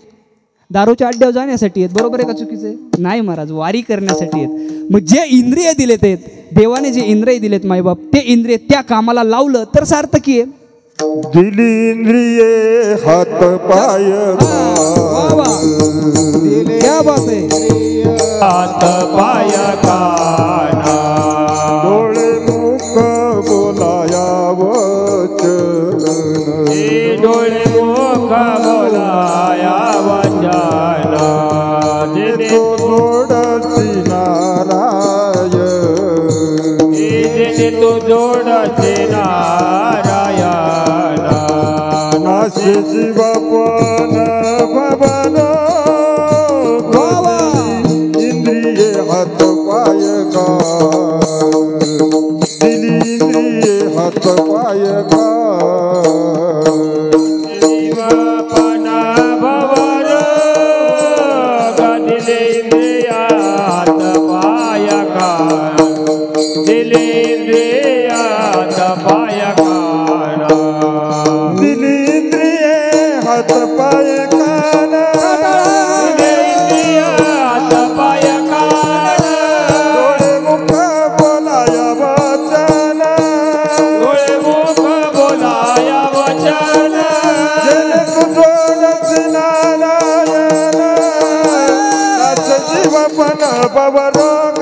दारूच्या अड्ड्यावर जाण्यासाठी आहेत. बरोबर आहे का चुकीचं आहे? नाही महाराज, वारी करण्यासाठी आहेत. मग जे इंद्रिय दिलेत आहेत, देवाने जे इंद्रिय दिलेत मायबाप, ते इंद्रिय त्या कामाला लावलं तर सार्थकी आहे. दिली इंद्रिये हात पाय क्या बात आहे. हात पाय काना, डोळे मुख बोलाया वचन, डोळे मुख बोलाया वचन, तो जोडसी नारायण, तू जोडसे नारायण, नाशे जीवापन भवन, इंद्रिये हात पाय का, दिली इंद्रिये हात पाय का, जीवपणा भवर, दिले इंद्रियात पाय का, दिले इंद्रियात पाय का. दिली इंद्रिये हात पाय कान हात पाय कान डोळे मुख बोलाया वचन डोळे मुख बोलाया वचन जेणे तुझोडच नारायण नाच जीवपण भवरोग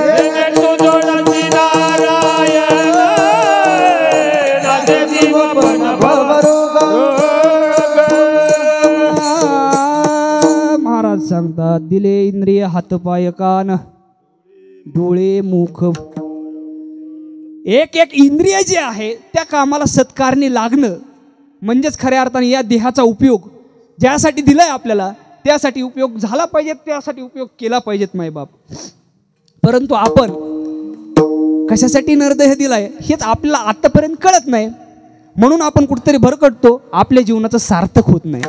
जेणे तुझोडसी नारायण नाचे जीवपण भवरोग महाराज सांगतात दिले इंद्रिय हातपाय कान डोळे मुख एक एक इंद्रिय जे आहे त्या कामाला सत्कारणी लागणं म्हणजेच खऱ्या अर्थाने या देहाचा उपयोग ज्यासाठी दिलाय आपल्याला त्यासाठी उपयोग झाला पाहिजे, त्यासाठी उपयोग केला पाहिजेत मायबाप. परंतु आपण कशासाठी नरदेह दिलाय हेच आपल्याला आतापर्यंत कळत नाही, म्हणून आपण कुठेतरी भरकटतो, आपल्या जीवनाचं सार्थक होत नाही.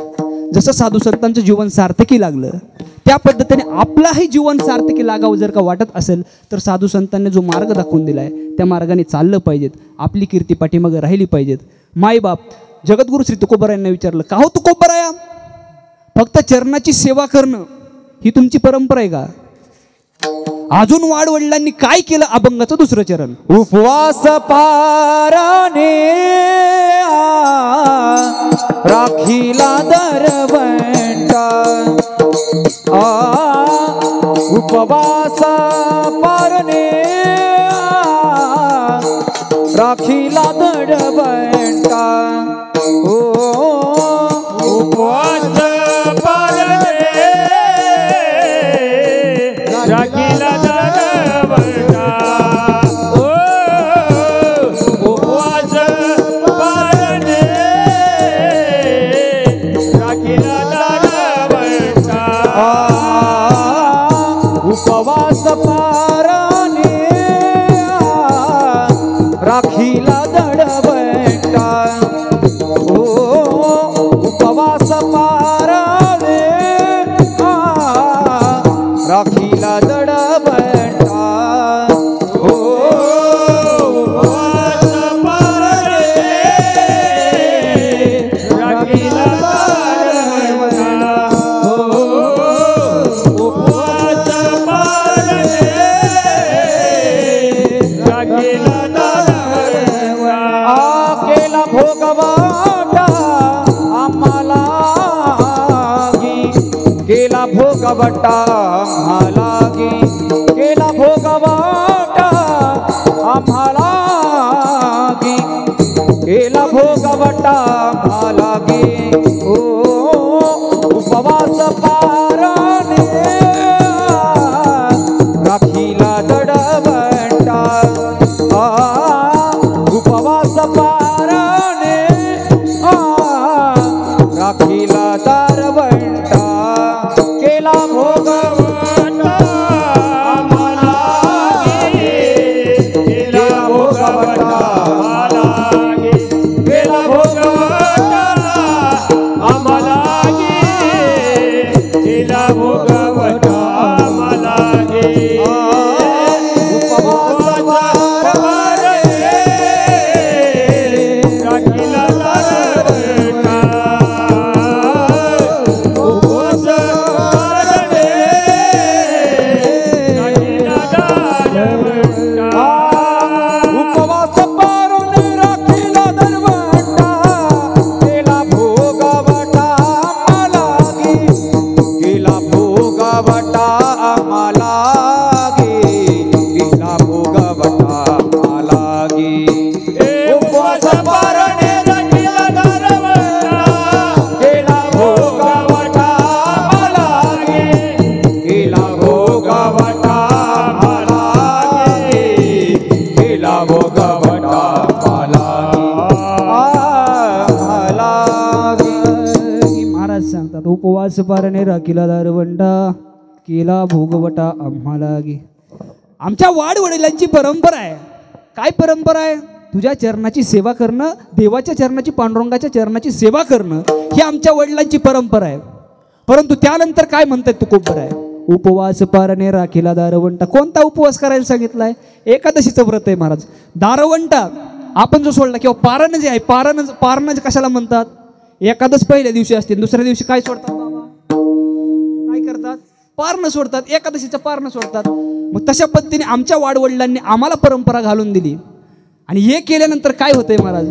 जसं साधू संतांचं जीवन सार्थकी लागलं त्या पद्धतीने आपलाही जीवन सार्थकी लागावं जर का वाटत असेल तर साधू संतांनी जो मार्ग दाखवून दिलाय त्या मार्गाने चाललं पाहिजेत, आपली कीर्ती पाठीमागे राहिली पाहिजेत. माईबाप जगद्गुरु श्री तुकोबरायांना विचारलं, का हो तुकोबराया, फक्त चरणाची सेवा करणं ही तुमची परंपरा आहे का? अजून वाडवडिलांनी काय केलं? अभंगाचं दुसरं चरण. उपवास पाराने राखीला दरवंटा उपवास पारणे राखीला दरवंटा ओ उपवास पारणे राखीला दरवंटा उपवास पारणे राखीला दरवंटा उपवास पाराने राखीला दडवंटा ओ उपवास पाराने राखीला दडवंटा ओ उपवास पारणे राखीला दरवंटा उपवास पारणे राखीला दरवंटा केला भोगवाटा आम्हाला केला भोगवटा आम्हाला केला भोगवटा आम्हाला केला भोगवटा आम्हाला ओ उपवास पाराने राखीला दडवंटा उपवास पाराने राखीला दारवंटा केला भोगवटा आम्हाला केला भोगवटा आम्हाला केला भोगवटा आम्हाला केला भोगवटा आम्हाला उपवास पाराने राखीला दरवंटा उपवास पारणे राखीला दरवंटा उपवास पारून राखीला दरवंटा केला भोगवटा आम्हाला केला भोगवटा आम्हाला केला भोगवटा आम्हाला उपवास पारणे राखीला दरवंटा केला भोगवटा आम्हाला केला भोगवटा आम्हाला केला भोगवटा आम्हाला महाराज सांगतात उपवास पारणे राखीला दारवंटा केला भोगवटा आम्हाला गे. आमच्या वाडवडिलांची परंपरा आहे. काय परंपरा आहे? तुझ्या चरणाची सेवा करणं, देवाच्या चरणाची, पांडुरंगाच्या चरणाची सेवा करणं ही आमच्या वडिलांची परंपरा आहे. परंतु त्यानंतर काय म्हणतात तुकोबर आहे? उपवास पारणे राखीला दारवंटा. कोणता उपवास करायला सांगितलाय? एकादशीचं व्रत आहे महाराज. दारवंटा आपण जो सोडला किंवा पारण जे आहे पारण कशाला म्हणतात? एखादच पहिल्या दिवशी असते, दुसऱ्या दिवशी काय सोडतात बाबा? काय करतात? पारण सोडतात, एकादशीचं पारण सोडतात. मग तशा पद्धतीने आमच्या वाडवडिलांनी आम्हाला परंपरा घालून दिली. आणि हे केल्यानंतर काय होतंय महाराज?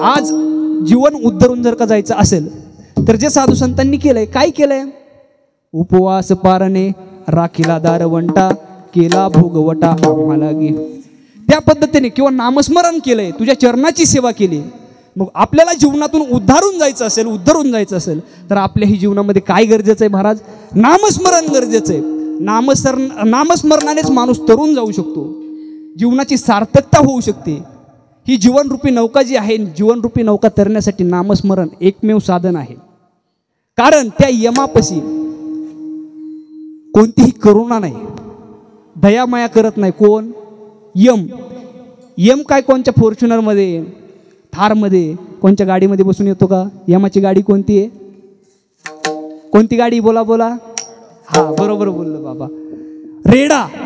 आज जीवन उद्धरून जर का जायचं असेल तर जे साधू संतांनी केलंय, काय केलंय? उपवास पारणे, राखीला दारवंटा, केला भोगवटा आम्हाला गे. त्या पद्धतीने किंवा नामस्मरण केलंय, तुझ्या चरणाची सेवा केली. मग आपल्याला जीवनातून उद्धारून जायचं असेल तर आपल्या ही जीवनामध्ये काय गरजेचं आहे महाराज? नामस्मरण गरजेचं आहे. नामस्मरणानेच माणूस तरुण जाऊ शकतो, जीवनाची सार्थकता होऊ शकते. ही जीवनरूपी नौका जी आहे, जीवनरूपी नौका तरण्यासाठी नामस्मरण एकमेव साधन आहे. कारण त्या यमापाशी कोणतीही करुणा नाही, दयामाया करत नाही. कोण? यम काय कोणच्या फॉर्च्युनरमध्ये, थारमध्ये, कोणच्या गाडीमध्ये बसून येतो का? यमाची गाडी कोणती आहे? कोणती गाडी? बोला बोला. हा, बरोबर बोललो बाबा.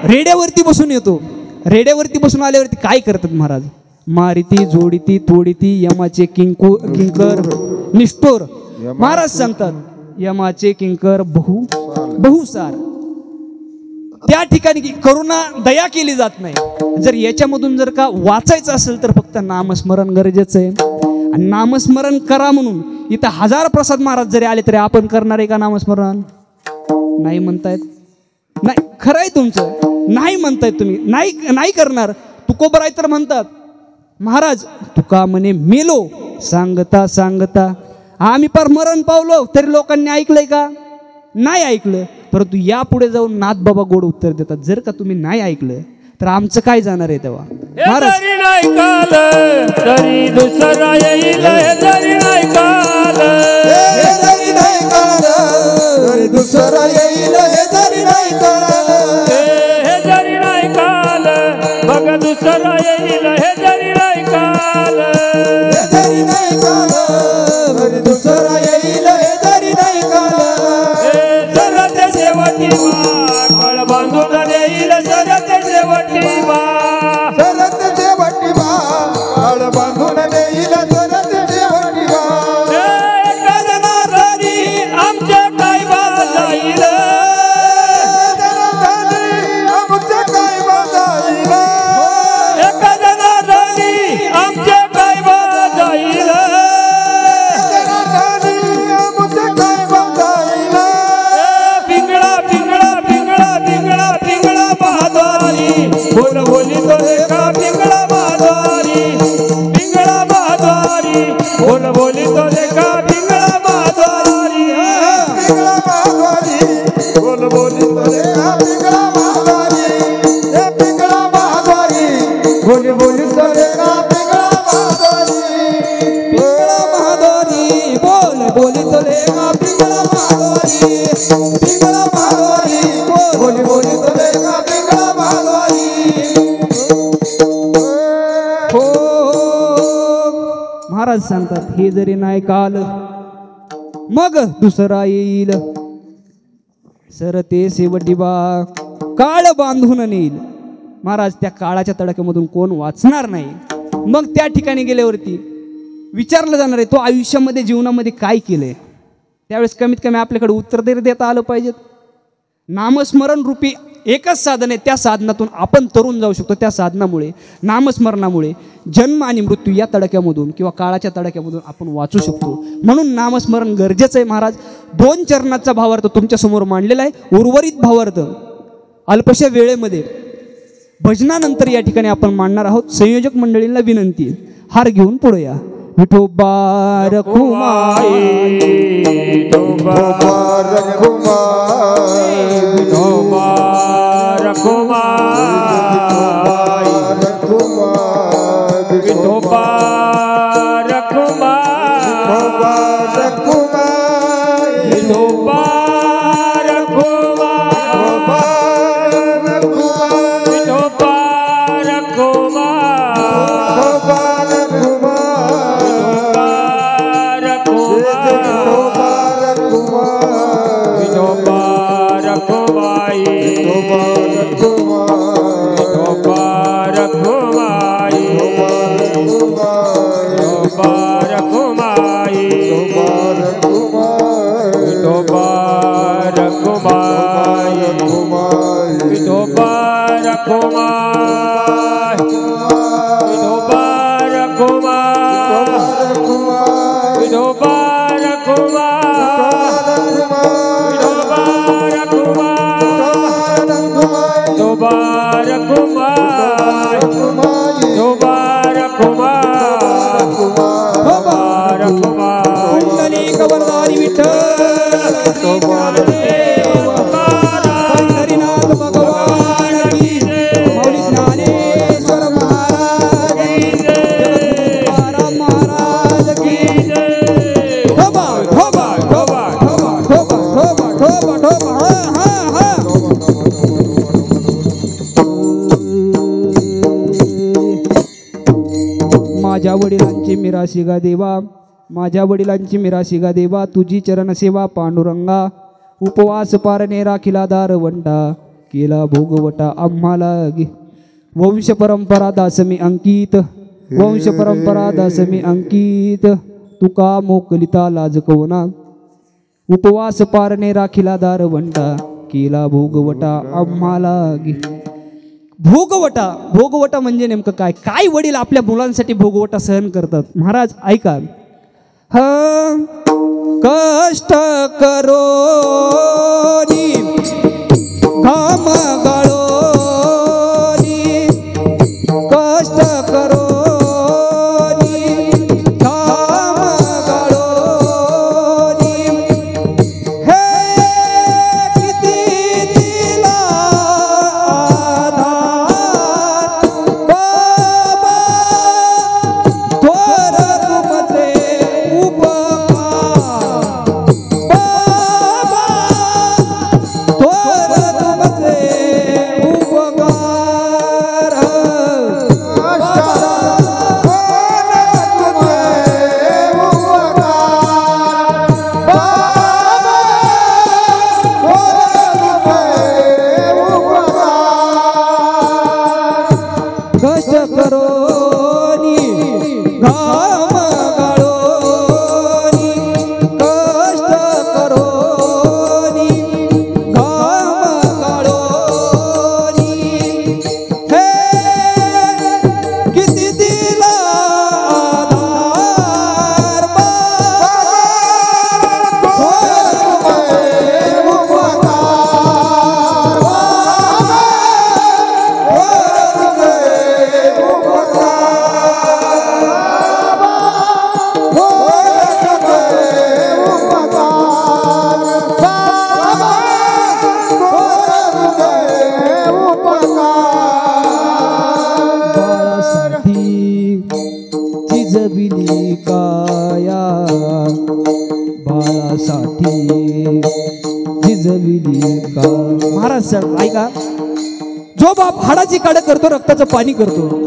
रेड्यावरती बसून येतो. रेड्यावरती बसून आल्यावरती काय करतात महाराज? मारिती, जोडीती, तोडीती, यमाचे किंकर निष्ठोर. महाराज सांगतात यमाचे किंकर बहुसार. त्या ठिकाणी करुणा, दया केली जात नाही. जर याच्यामधून जर का वाचायचं असेल तर फक्त नामस्मरण गरजेचं आहे. आणि नामस्मरण करा म्हणून इथं 1000 प्रसाद महाराज जरी आले तरी आपण करणार आहे का नामस्मरण? नाही म्हणतायत. नाही, खरं आहे तुमचं, नाही म्हणतायत तुम्ही, नाही करणार. तुकोबराय तर म्हणतात महाराज, तुका म्हणे मेलो सांगता सांगता आम्ही पर मरण पावलो, तरी लोकांनी ऐकलंय का? नाही ऐकलं. परंतु यापुढे जाऊन नाथ बाबा गोड उत्तर देतात, जर का तुम्ही नाही ऐकलं तर आमचं काय जाणार आहे तेव्हा? महाराज तरी दुसरा येईल, जरी नाही काल, जरी नाही कळलं, दुसरा येईल जरी नाही कळलं, हे जरी नाही काल, बघ दुसरा येईल, हे जरी नाही काल, जरी नाही कळलं, दुसरा येईल जरी नाही कळलं, सरत शेवटी कळ बांधून देईल, सरत शेवटी सरत शेवटी बाळ बांधून देईल, सरत शेवटी आमच्या काय बात जाईल, आमच्या काय बाजाईल, एका जनार्दनी आमच्या काय बात जाईल, आमच्या काय बाजाईल, पिंगळा पिंगळा पिंगळा पिंगळा पिंगळा महाद्वारी, बोल बोली तो एका पिंगळा महाद्वारी, पिंगळा महाद्वारी, बोल बोली तो एका पिंगळा महाद्वारी, पिंगळा महाद्वारी, बोल बोली तोरे पिंगळा महाद्वारी, हे पिंगळा महाद्वारी, बोली बोली तोरे पिंगळा महाद्वारी, पिंगळा महाद्वारी, बोल बोली तोले का पिंगळा महाद्वारी, पिंगळा महाद्वारी, बोली बोली तोरे पिंगळा महाद्वारी. हो. महाराज सांगतात हे जरी नाही काल, मग दुसरा येईल, सरते शेवटी बा काळ बांधून नेईल. महाराज त्या काळाच्या तडक्यामधून कोण वाचणार नाही. मग त्या ठिकाणी गेल्यावरती विचारलं जाणार आहे तो आयुष्यामध्ये जीवनामध्ये काय केलंय. त्यावेळेस कमीत कमी आपल्याकडे उत्तर तरी देता आलं पाहिजेत. नामस्मरण रूपी एकच साधन आहे, त्या साधनातून आपण तरुण जाऊ शकतो. त्या साधनामुळे, नामस्मरणामुळे जन्म आणि मृत्यू या तडक्यामधून किंवा काळाच्या तडक्यामधून आपण वाचू शकतो. म्हणून नामस्मरण गरजेचं आहे. महाराज 2 चरणाचा भावार्थ तुमच्यासमोर मांडलेला आहे. उर्वरित भावार्थ अल्पशा वेळेमध्ये भजनानंतर या ठिकाणी आपण मांडणार आहोत. संयोजक मंडळींना विनंती आहे, हार घेऊन पुढे या. विठोबा रखुमाई, विठोबा रखुमाई, विठोबा रखुमाई, रखुमाई, विठोबा रखुमाई, रखुमाई, विठोबा रखुमाई, विठोबा रखुमाई, विठोबा रखुमाई, विठोबा रखुमा विठोबा रखुमा विठोबा रखुमा विठोबा रखुमा विठोबा रखुमा पुंडलिक वरदारी विठ्ठल हरिनाथ भगवान की मौली ज्ञानेश्वर महाराज महाराज की ठोबा ठोबा ठोबा ठोबा ठोबा ठोबा ठोबा ठोबा हा हा माझ्या वडिलांची मिराशी गा देवा, माझ्या वडिलांची मिराशी गा देवा, तुझी चरण सेवा पांडुरंगा. उपवास पारणे राखिला दारवंटा, केला भोगवटा आम्हाला गे. वंश परंपरा दासमी अंकित, वंश परंपरा दासमी अंकित, तुका मोकलिता लाज कवना. उपवास पारणे राखिला दारवंटा, केला भोगवटा आम्हाला गे. भोगवटा, भोगवटा म्हणजे नेमकं काय? काय वडील आपल्या मुलांसाठी भोगवटा सहन करतात? महाराज ऐका. कष्ट करो घाम गाळोनी, कष्ट करो घाम गाळोनी, हे किती दिला आधार बाबा, थोर तुमचे झिजविली काया, बाळासाठी झिजविली का. महाराज सर ऐका. जो बाप हाडाची काढ करतो, रक्ताचं पाणी करतो,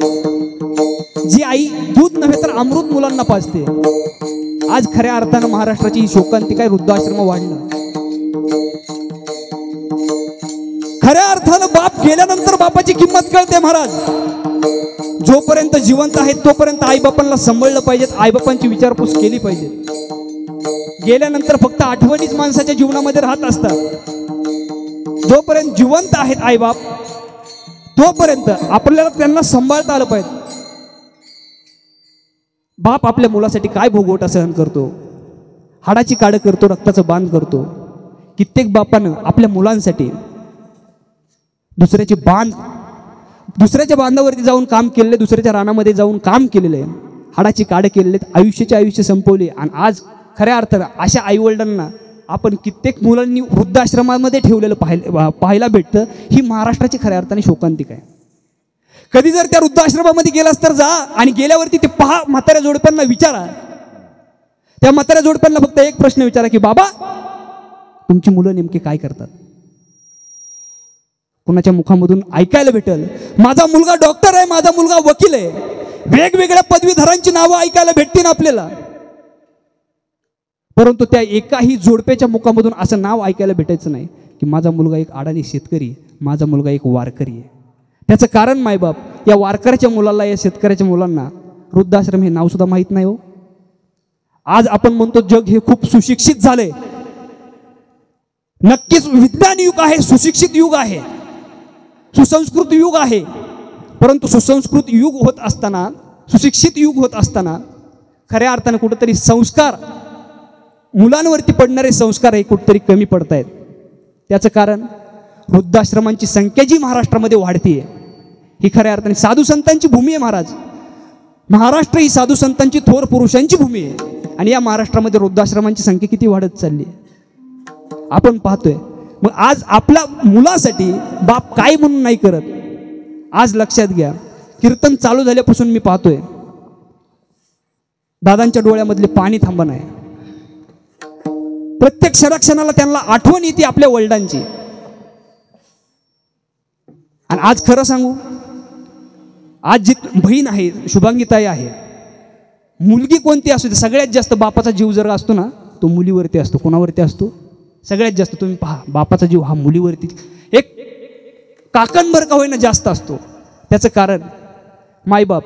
जी आई दूध नव्हे तर अमृत मुलांना पाजते, आज खऱ्या अर्थानं महाराष्ट्राची ही शोकांतिका आहे. वृद्धाश्रम वाढला. खऱ्या अर्थानं बाप गेल्यानंतर बापाची किंमत कळते. महाराज जोपर्यंत जिवंत आहेत तोपर्यंत आईबापांना सांभाळलं पाहिजेत, आईबापांची विचारपूस केली पाहिजे. गेल्यानंतर फक्त आठवणीच माणसाच्या जीवनामध्ये राहत असतात. जोपर्यंत जिवंत आहेत आईबाप तोपर्यंत आपल्याला त्यांना सांभाळता आलं पाहिजे. बाप आपल्या मुलासाठी काय भोगवटा सहन करतो, हाडाची काढ करतो, रक्ताचं बांध करतो. कित्येक बापानं आपल्या मुलांसाठी दुसऱ्याच्या बांधावरती जाऊन काम केलेले, दुसऱ्याच्या रानामध्ये जाऊन काम केलेलं आहे, हाडाची काढ केलेले, आयुष्याचे आयुष्य संपवले. आणि आज खऱ्या अर्थानं अशा आईवडिलांना आपण कित्येक मुलांनी वृद्धाश्रमामध्ये ठेवलेलं पाहायला भेटतं. ही महाराष्ट्राची खऱ्या अर्थाने शोकांतिका आहे. कधी जर त्या वृद्धाश्रमामध्ये गेलास तर जा आणि गेल्यावरती ते पहा, म्हाताऱ्या जोडप्यांना विचारा. त्या म्हाताऱ्या जोडप्यांना फक्त एक प्रश्न विचारा की बाबा तुमची मुलं नेमके काय करतात. कुणाच्या मुखामधून ऐकायला भेटेल माझा मुलगा डॉक्टर आहे, माझा मुलगा वकील आहे. वेगवेगळ्या पदवीधरांची नावं ऐकायला भेटतील आपल्याला, परंतु त्या एकाही जोडप्याच्या मुखामधून असं नाव ऐकायला भेटायचं नाही की माझा मुलगा एक अडाणी शेतकरी, माझा मुलगा एक वारकरी आहे. त्याचं कारण मायबाप या वारकऱ्याच्या मुलाला, या शेतकऱ्याच्या मुलांना वृद्धाश्रम हे नाव सुद्धा माहीत नाही हो. आज आपण म्हणतो जग हे खूप सुशिक्षित झालंय. नक्कीच विज्ञान युग आहे, सुशिक्षित युग आहे, सुसंस्कृत युग आहे. परंतु सुसंस्कृत युग होत असताना, सुशिक्षित युग होत असताना खऱ्या अर्थानं कुठेतरी संस्कार मुलांवरती पडणारे संस्कार हे कुठेतरी कमी पडत आहेत. त्याचं कारण वृद्धाश्रमांची संख्या जी महाराष्ट्रामध्ये वाढतीये ही खऱ्या अर्थाने साधू संतांची भूमी आहे. महाराष्ट्र ही साधू संतांची थोर पुरुषांची भूमी आहे आणि या महाराष्ट्रामध्ये वृद्धाश्रमांची संख्या किती वाढत चालली आहे आपण पाहतोय. मग आज आपल्या मुलासाठी बाप काय म्हणून नाही करत. आज लक्षात घ्या, कीर्तन चालू झाल्यापासून मी पाहतोय दादांच्या डोळ्यामधले पाणी थांबत नाही. प्रत्येक क्षणाला त्यांना आठवण येते आपल्या वडिलांची. आणि आज खरं सांगू, आज जी बहीण आहे, शुभांगीताई आहे, मुलगी कोणती असू दे, सगळ्यात जास्त बापाचा जीव जर असतो ना तो मुलीवरती असतो. कोणावरती असतो? सगळ्यात जास्त. तुम्ही पहा, बापाचा जीव हा मुलीवरती एक काकणभर का होईना जास्त असतो. त्याचं कारण मायबाप.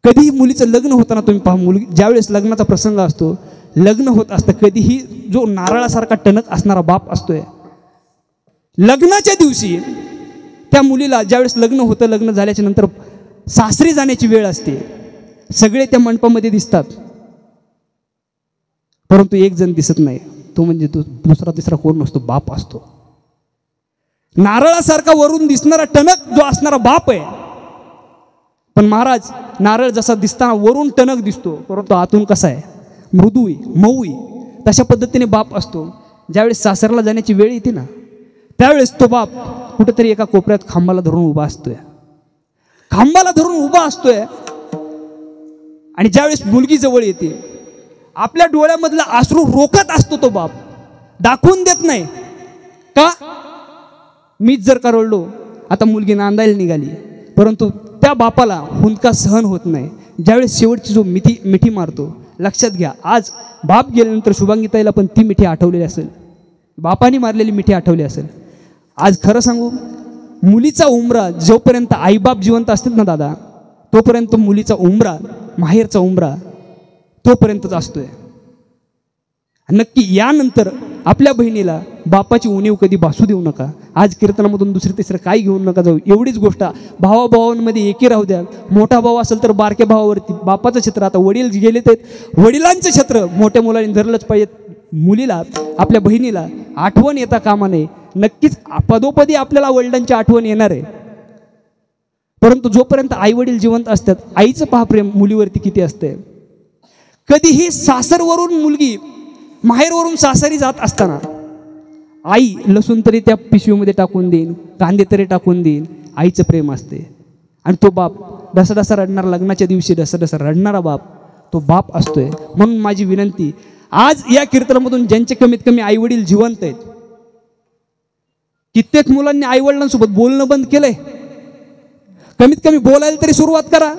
कधीही मुलीचं लग्न होताना तुम्ही पहा, मुलगी ज्यावेळेस लग्नाचा प्रसंग असतो, लग्न होत असतं, कधीही जो नारळासारखा टणक असणारा बाप असतोय, लग्नाच्या दिवशी त्या मुलीला ज्यावेळेस लग्न होतं, लग्न झाल्याच्या नंतर सासरी जाण्याची वेळ असते, सगळे त्या मंडपामध्ये दिसतात, परंतु एक जण दिसत नाही. तो म्हणजे तो दुसरा तिसरा कोण नसतो, बाप असतो. नारळासारखा वरून दिसणारा टणक जो असणारा बाप आहे. पण महाराज, नारळ जसा दिसताना वरून टणक दिसतो, परंतु आतून कसा आहे? मृदू आहे, मऊ आहे. तशा पद्धतीने बाप असतो. ज्यावेळेस सासरला जाण्याची वेळ येते ना, त्यावेळेस तो बाप कुठेतरी एका कोपऱ्यात खांबाला धरून उभा असतोय. खांबाला धरून उभा असतोय. आणि ज्यावेळेस मुलगी जवळ येते, आपल्या डोळ्यामधला अश्रू रोखत असतो तो बाप, दाखवून देत नाही. का? मीच जर का रडलो, आता मुलगी नांदायला निघाली, परंतु त्या बापाला हुंदका सहन होत नाही. ज्यावेळेस शेवटची जो मिठी मारतो, लक्षात घ्या, आज बाप गेल्यानंतर शुभांगीताईला पण ती मिठी आठवलेली असेल, बापाने मारलेली मिठी आठवली असेल. आज खरं सांगू, मुलीचा उमरा जोपर्यंत आईबाप जिवंत असतात ना दादा, तोपर्यंत मुलीचा उमरा, माहेरचा उमरा तोपर्यंतच असतोय. नक्की यानंतर आपल्या बहिणीला बापाची उणीव कधी भासू देऊ नका. आज कीर्तनामधून दुसरं तिसरं काही घेऊन नका जाऊ. एवढीच गोष्ट, भावाभावांमध्ये एकी राहू द्या. मोठा भाव असेल तर बारक्या भावावरती बापाचं छत्र. आता वडील गेले तर वडिलांचं छत्र मोठ्या मुलांनी धरलंच पाहिजे. मुलीला, आपल्या बहिणीला आठवण येता कामा नये. नक्कीच पदोपदी आपल्याला वडिलांची आठवण येणार आहे, परंतु जोपर्यंत आई वडील जिवंत असतात, आईचं पहा प्रेम मुलीवरती किती असते. कधीही सासरवरून मुलगी माहेरवरून सासरी जात असताना आई लसूण तरी त्या पिशवीमध्ये टाकून देईन, कांदे तरी टाकून देईन. आईचं प्रेम असते. आणि तो बाप डसाडसा रडणारा, लग्नाच्या दिवशी डसाडसा रडणारा बाप तो बाप असतोय. म्हणून माझी विनंती, आज या कीर्तनामधून ज्यांचे कमीत कमी आई वडील जिवंत आहेत, कित्येक मुलांनी आई वडिलांसोबत बोलणं बंद केलंय, कमीत कमी बोलायला तरी सुरुवात करा.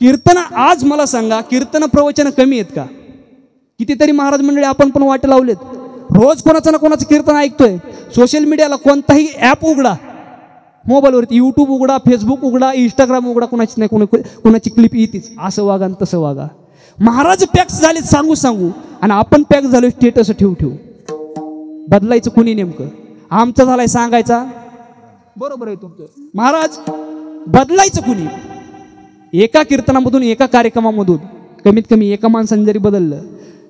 कीर्तन, आज मला सांगा, कीर्तन प्रवचन कमी आहेत का? कितीतरी महाराज मंडळी आपण पण वाट लावलेत. रोज कोणाचं ना कोणाचं कीर्तन ऐकतोय. सोशल मीडियाला कोणताही ॲप उघडा, मोबाईलवरती यूट्यूब उघडा, फेसबुक उघडा, इंस्टाग्राम उघडा, कोणाची नाही कोणाची क्लिप येतेच. असं वागा आणि तसं वागा. महाराज पॅक्स झाले सांगू आणि आपण पॅक झालो स्टेटस ठेवू. बदलायचं कुणी नेमकं? आमचं झालंय सांगायचा. बरोबर आहे तुमचं. महाराज बदलायचं कुणी? एका कीर्तनामधून, एका कार्यक्रमामधून कमीत कमी एका माणसाने जरी बदललं,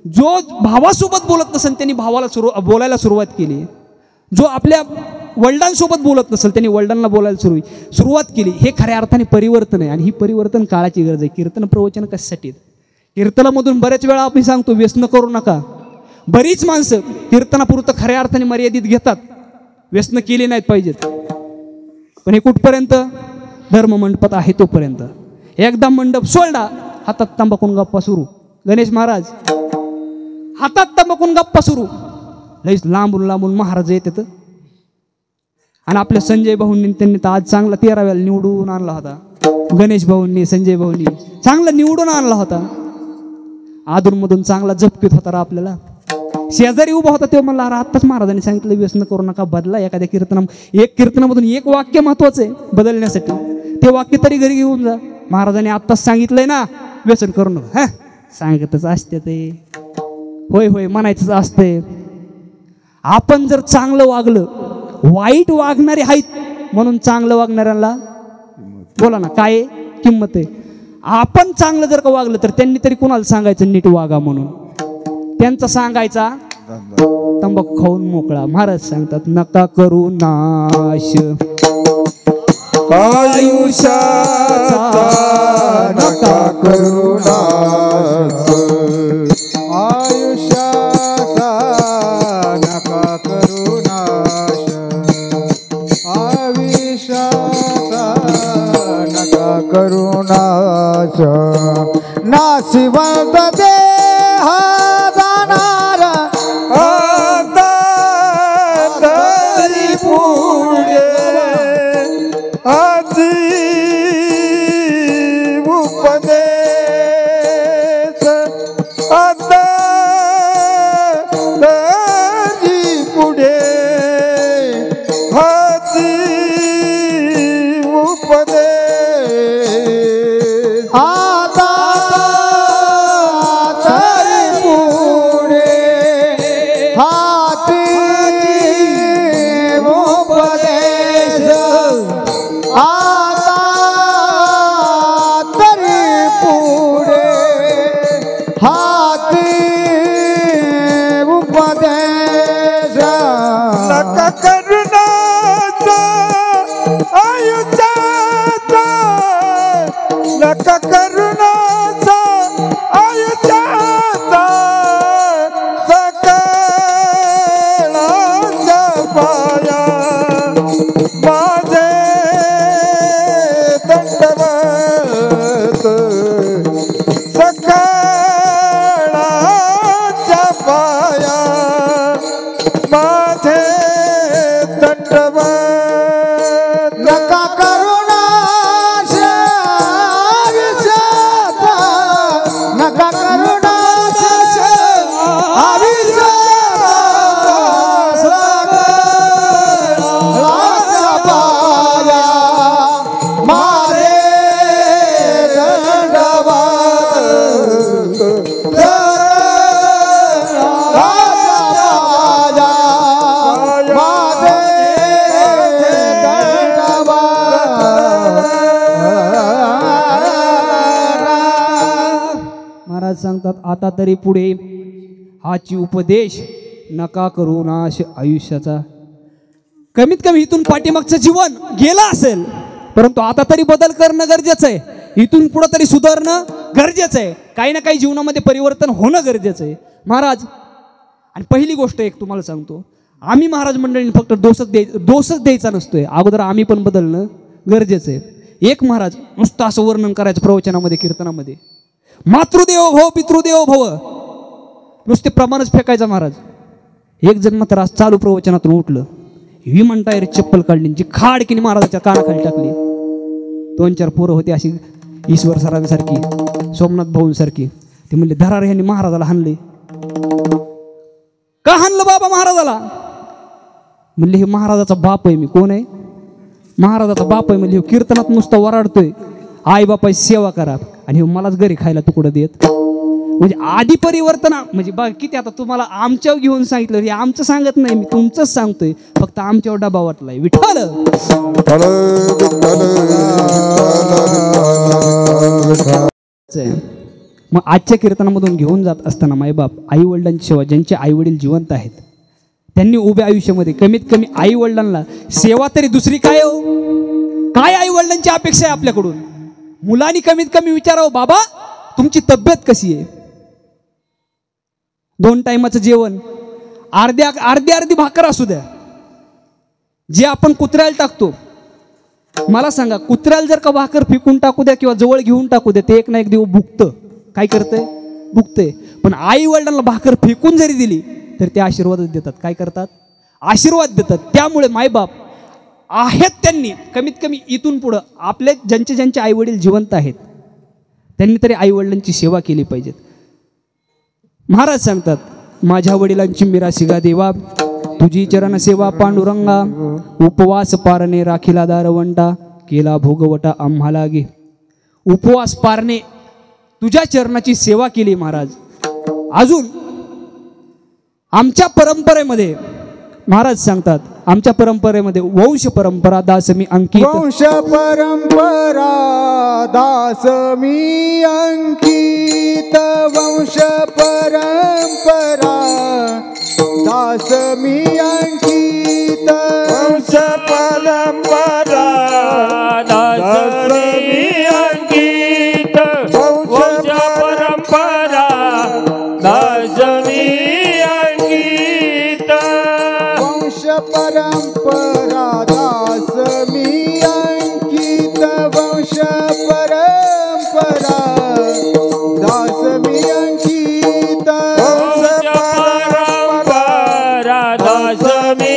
जो भावासोबत बोलत नसेल त्यांनी भावाला बोलायला सुरुवात केली, जो आपल्या वडिलांसोबत बोलत नसेल त्यांनी वडिलांना बोलायला सुरुवात केली, हे खऱ्या अर्थाने परिवर्तन आहे. आणि ही परिवर्तन काळाची गरज आहे. कीर्तन प्रवचन कशासाठी? कीर्तनामधून बऱ्याच वेळा आपण सांगतो व्यसन करू नका. बरीच माणसं कीर्तनापुरतं खऱ्या अर्थाने मर्यादित घेतात, व्यसन केली नाहीत पाहिजेत. पण हे कुठपर्यंत? धर्म मंडपात आहे तोपर्यंत. एकदा मंडप सोडला, हातात तंबाखून गप्पा सुरू. गणेश महाराज, हातात तंबाखून गप्पा सुरू. लईच लांबून लांबून महाराज येतात. आणि आपल्या संजय भाऊंनी, त्यांनी तर आज चांगला 13 वेळा निवडून आणला होता. गणेश भाऊंनी, संजय भाऊंनी चांगला निवडून आणला होता. अधूनमधून चांगला झपकीत होता आपल्याला. शेजारी उभा होता तेव्हा मला, अरे आत्ताच महाराजांनी सांगितलं व्यसन करू नका, बदला. एखाद्या कीर्तनामधून एक वाक्य महत्वाचं आहे बदलण्यासाठी. ते वाक्य तरी घरी घेऊन जा. महाराजांनी आत्ताच सांगितलंय ना, व्यसन करू नका. हा, सांगतच असते ते. होय होय म्हणायचंच असतंय. आपण जर चांगलं वागलं, वाईट वागणारे आहेत म्हणून चांगलं वागणाऱ्यांना बोला ना काय किंमत आहे. आपण चांगलं जर का वागलं तर त्यांनी तरी कुणाला सांगायचं नीट वागा म्हणून, त्यांचा सांगायचा तंबाखू खाऊन मोकळा. महाराज सांगतात नका करू नाश आयुष्याचा नका करू नाश, आयुष्याचा नका करू नाश, आयुष्याचा नका करू नाश. नाशिवंत देह जाणार तरी पुढे आजी उपदेश आता तरी पुढे आजी उपदेश आता तरी पुढे हाती उपदेश आता तरी पुढे हाती उपदेश. नका करुणाचा आयुष्याचा, नका करुणाचा आयुष्याचा, सकळांच्या पाया माझे दंडवत, सकळांच्या पाया माझे दंडवत. नका करुणाश आयुष्याचा, नका करुणाश आयुष्याचा, सकळांच्या पाया माझे दंडवत, सकळांच्या पाया माझे महाराज सांगतात आता तरी पुढे हाची उपदेश नका करू नाश आयुष्याचा. कमीत कमी इथून पाठीमागचं जीवन गेलं असेल, परंतु आता तरी बदल करणं गरजेचं आहे. इथून पुढं तरी सुधारणं गरजेचं आहे. काही ना काही जीवनामध्ये परिवर्तन होणं गरजेचं आहे महाराज. आणि पहिली गोष्ट एक तुम्हाला सांगतो, आम्ही महाराज मंडळींनी फक्त दोषच द्यायचा नसतोय, अगोदर आम्ही पण बदलणं गरजेचं आहे. एक महाराज नुसतं असं वर्णन करायचं प्रवचनामध्ये कीर्तनामध्ये, मातृदेवो भव पितृदेवो भव, नुसते प्रमाणच फेकायचा महाराज. एक जण मात्र आज चालू प्रवचनातून उठलं, विमान टायर चप्पल काढली, जी खाडकीने महाराजाच्या कानाखाली टाकली. 2-4 पोरं होती अशी ईश्वर सरांसारखी, सोमनाथ भाऊंसारखी. ते म्हणले धरार यांनी महाराजाला हाणले. का हाणलं बाबा महाराजाला? म्हणले हे महाराजाचा बाप आहे. मी कोण आहे? महाराजाचा बाप आहे. म्हणजे कीर्तनात नुसतं वराडतोय आई बापाची सेवा करा, आणि हे मलाच घरी खायला तुकडं देत. म्हणजे आधी परिवर्तन म्हणजे बघ किती. आता तुम्हाला आमच्यावर घेऊन सांगितलं, हे आमचं सांगत नाही, मी तुमचंच सांगतोय, फक्त आमच्यावर डबा वाटलाय. विठ्ठल मग आजच्या कीर्तनामधून घेऊन जात असताना मायबाप आई वडिलांची सेवा, ज्यांचे आई वडील जिवंत आहेत त्यांनी उभ्या आयुष्यामध्ये कमीत कमी आई वडिलांना सेवा तरी दुसरी काय हो? काय आई वडिलांची अपेक्षा आहे आपल्याकडून? मुलांनी कमीत कमी विचारावं, बाबा तुमची तब्येत कशी आहे? 2 टाइमाचं जेवण, अर्धी भाकर असू द्या. जे आपण कुत्र्याला टाकतो, मला सांगा कुत्र्याला जर का भाकर फेकून टाकू द्या किंवा जवळ घेऊन टाकू द्या, ते एक ना एक दिवस भुकतं. काय करतंय? भुकतंय. पण आई वडिलांना भाकर फेकून जरी दिली तर ते आशीर्वादच देतात. काय करतात? आशीर्वाद देतात. त्यामुळे मायबाप आहेत त्यांनी कमीत कमी इथून पुढं आपले ज्यांचे आई वडील जिवंत आहेत त्यांनी तरी आई वडिलांची सेवा केली पाहिजेत. महाराज सांगतात माझ्या वडिलांची मिरासी गा देवा, तुझी चरण सेवा पांडुरंगा, उपवास पारणे राखीला दारवंटा, केला भोगवटा आम्हाला गे. उपवास पारणे तुझ्या चरणाची सेवा केली महाराज. अजून आमच्या परंपरेमध्ये महाराज सांगतात आमच्या परंपरेमध्ये वंश परंपरा दास मी अंकित वंश परंपरा दास मी अंकित वंश परंपरा दास मी अंकित वंश परंपरा दासमी अंकित वंश परंपरा दासमी अंकित वंश परंपरा दास मी अंकित वंश परंपरा दास मी अंकित वंश परंपरा दासमी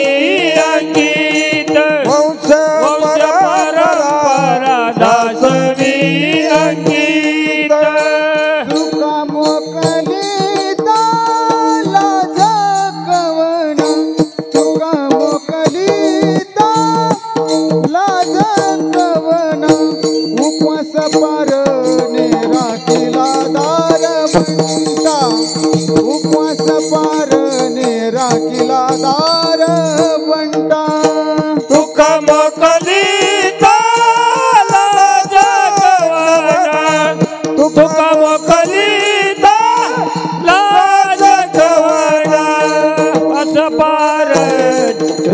अंकित वंश वंश परंपरा दासमी अंकित तुका मोकलिता लाज कवन तुका मोकलिता लाज कवन उपवास पारणे राखीला दार म्हणता उपवास पारणे राखीला दार म्हणता तुका मोकलिता लाज कवन तुका मोकलिता लाज कवन असपार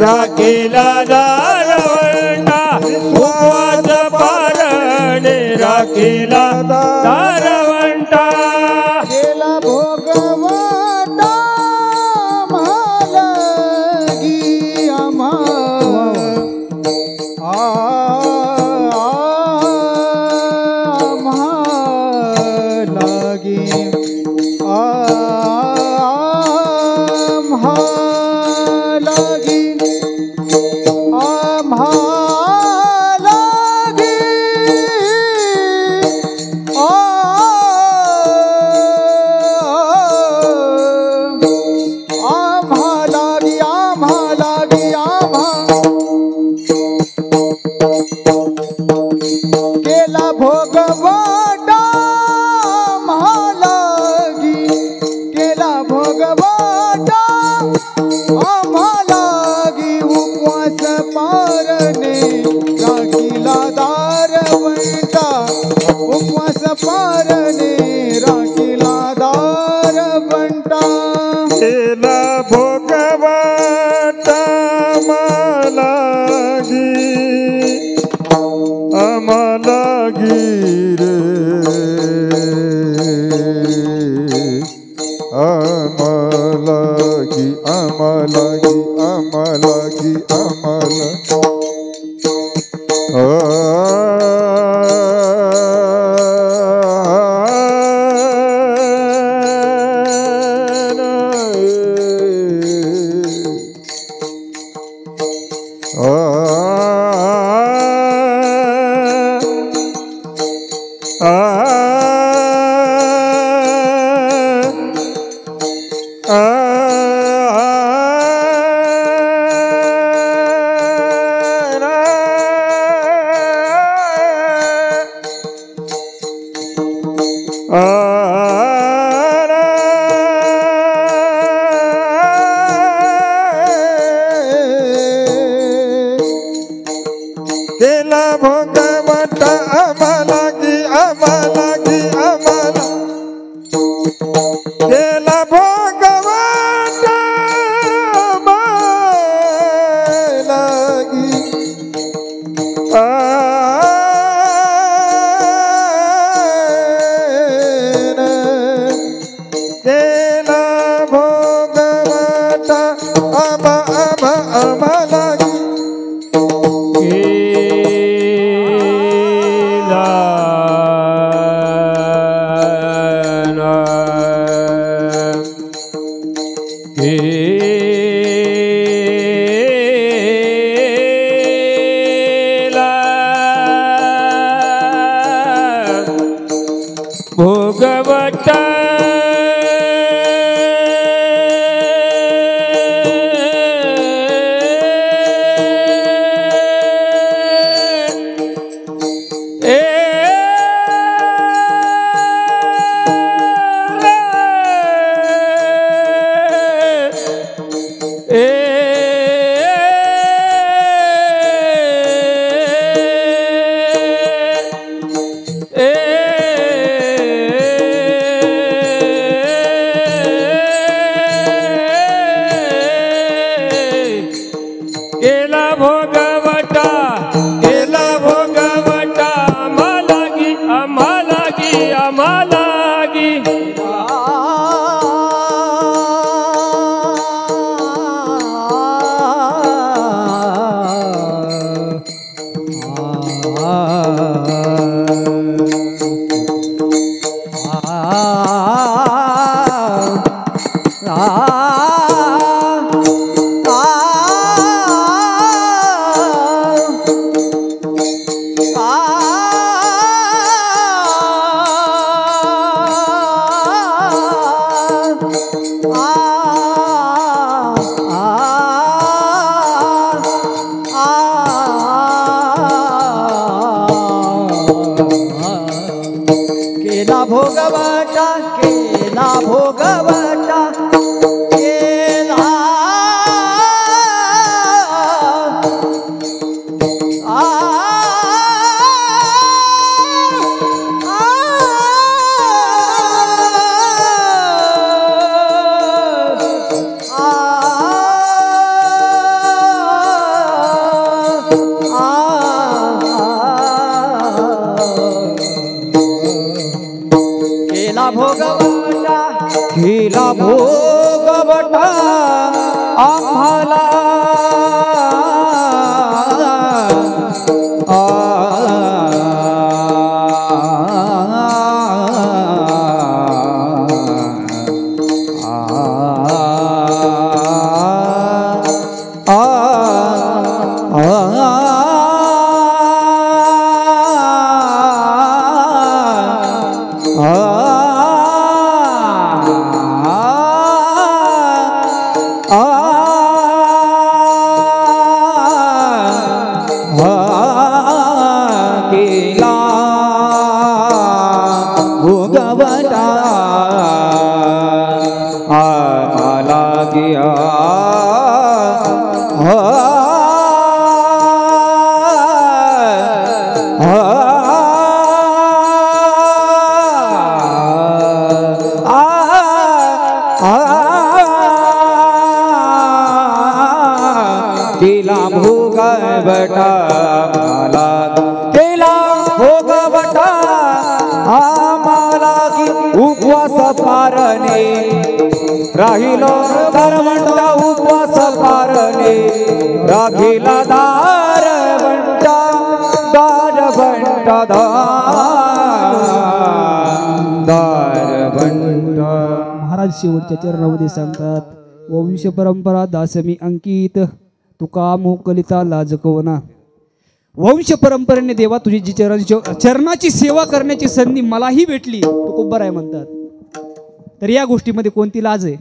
राखीला दारवंटा उपवास पारणे राखीला दारवंटा गेला भोगवटा महालगी आम्हा आम्हालागी आम्हालागी आम्हालागी आम्हालागी आम्हालागी आम्हा केला भोगवटा आम्हालागी केला भोगवटा आम्हालागी उपवास पारणे राखीला दारवंटा उपवास पारणे राखीला दारवंटा केला भोगवटा आम्हालागी आम्हालागी रे आम्हालागी आम्हालागी आम्हालागी केला भोगवटा आम्हालागी आम्हालागी आम्हाला केला भोगवटा आम्हालागी केला भोगवटा आम्हालागी भोगवटा ए केला भोगवटा आम्हाला केला भोगवटा आम्हाला गया केला भोगवटा आम्हाला केला भोगवटा आम्हाला की उपवास पारणे राहिलो धर्मंता उपवास पारणे राखीला दार बंटा दार बंटा. महाराज शेवटच्या चरणामध्ये सांगतात वंश परंपरा दासमी अंकित तुका मोकलिता लाजकवना. वंश परंपरेने देवा तुझी जी चरणाची सेवा करण्याची संधी मलाही भेटली तुकोबर आहे म्हणतात. तर या गोष्टीमध्ये कोणती लाज आहे?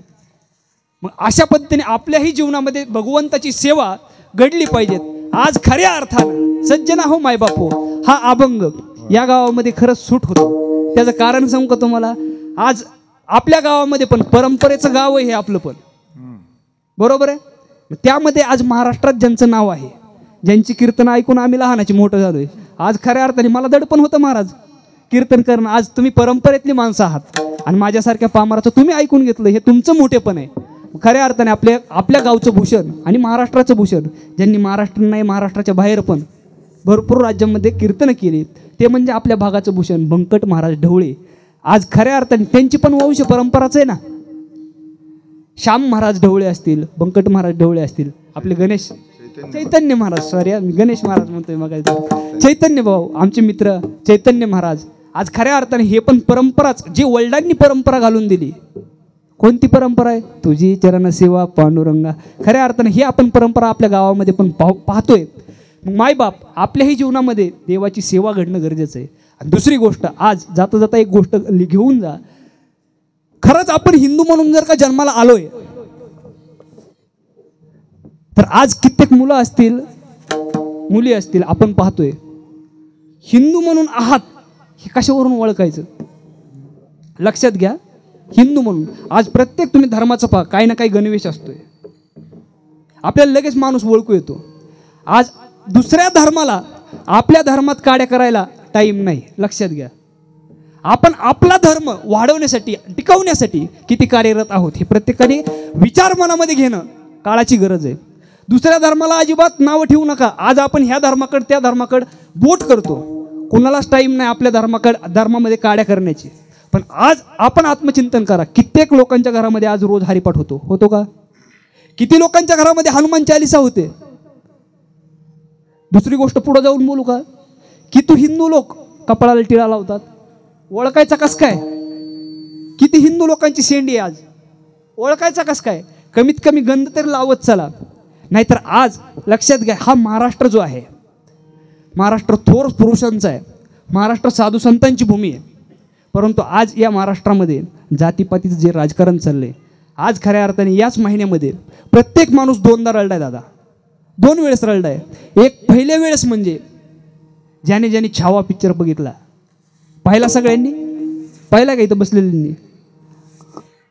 मग अशा पद्धतीने आपल्याही जीवनामध्ये भगवंताची सेवा घडली पाहिजेत. आज खऱ्या अर्थानं सज्जना हो मायबाप हो हा अभंग या गावामध्ये खरंच सूट होतो. त्याचं कारण सांगू का तुम्हाला? आज आपल्या गावामध्ये पण परंपरेचं गाव आहे हे आपलं पण, बरोबर आहे. त्यामध्ये आज महाराष्ट्रात ज्यांचं नाव आहे, ज्यांची कीर्तन ऐकून आम्ही लहानाची मोठं झालोय, आज खऱ्या अर्थाने मला दडपण होतं महाराज कीर्तन करणं. आज तुम्ही परंपरेतली माणसं आहात आणि माझ्यासारख्या पामराचं तुम्ही ऐकून घेतलं, हे तुमचं मोठेपण आहे. खऱ्या अर्थाने आपल्या गावचं भूषण आणि महाराष्ट्राचं भूषण, ज्यांनी महाराष्ट्र नाही महाराष्ट्राच्या बाहेर पण भरपूर राज्यांमध्ये कीर्तनं केली, ते म्हणजे आपल्या भागाचं भूषण बंकट महाराज ढवळे. आज खऱ्या अर्थाने त्यांची पण वंश परंपराच आहे ना. श्याम महाराज ढवळे असतील, बंकट महाराज ढवळे असतील, आपले गणेश चैतन्य महाराज, सॉरी मी गणेश महाराज म्हणतोय मग, चैतन्य भाऊ आमचे मित्र चैतन्य महाराज. आज खऱ्या अर्थाने हे पण परंपराच, जी वडिलांनी परंपरा घालून दिली. कोणती परंपरा आहे? तुझी चरण सेवा पांडुरंगा. खऱ्या अर्थाने ही आपण परंपरा आपल्या गावामध्ये पण पाहतोय. मायबाप आपल्याही जीवनामध्ये देवाची सेवा घडणं गरजेचं आहे. आणि दुसरी गोष्ट, आज जाता जाता एक गोष्ट घेऊन जा, खरंच आपण हिंदू म्हणून जर का जन्माला आलोय तर आज कित्येक मुलं असतील मुली असतील, आपण पाहतोय हिंदू म्हणून आहात हे कशावरून ओळखायचं? लक्षात घ्या, हिंदू म्हणून आज प्रत्येक तुम्ही धर्माचं पहा, काही ना काही गणवेश असतोय, आपल्याला लगेच माणूस ओळखू येतो. आज दुसऱ्या धर्माला आपल्या धर्मात काड्या करायला टाईम नाही. लक्षात घ्या, आपण आपला धर्म वाढवण्यासाठी टिकवण्यासाठी किती कार्यरत आहोत हे प्रत्येकाने विचार मनामध्ये घेणं काळाची गरज आहे. दुसऱ्या धर्माला अजिबात नावं ठेवू नका. आज आपण ह्या धर्माकडे त्या धर्माकडे बोट करतो, कोणालाच टाईम नाही आपल्या धर्मामध्ये काड्या करण्याची. पण आज आपण आत्मचिंतन करा, कित्येक लोकांच्या घरामध्ये आज रोज हरिपाठ होतो का? किती लोकांच्या घरामध्ये हनुमान चालीसा होते? दुसरी गोष्ट पुढे जाऊन बोलू का, किती हिंदू लोक कपाळाला टिळा लावतात, ओळखायचा कस काय? किती हिंदू लोकांची शेंडी आज, ओळखायचा कस काय? कमीत कमी गंध तरी लावत चला. नाहीतर आज लक्षात घ्या, हा महाराष्ट्र जो आहे, महाराष्ट्र थोर पुरुषांचा आहे, महाराष्ट्र साधू संतांची भूमी आहे. परंतु आज या महाराष्ट्रामध्ये जातीपातीचं जे राजकारण चाललंय, आज खऱ्या अर्थाने याच महिन्यामध्ये प्रत्येक माणूस दोनदा रडलाय दादा, 2 वेळेस रडलाय. एक पहिल्या वेळेस म्हणजे ज्याने छावा पिक्चर बघितला, पाहिला सगळ्यांनी, पाहिला का इथं बसलेल्यांनी,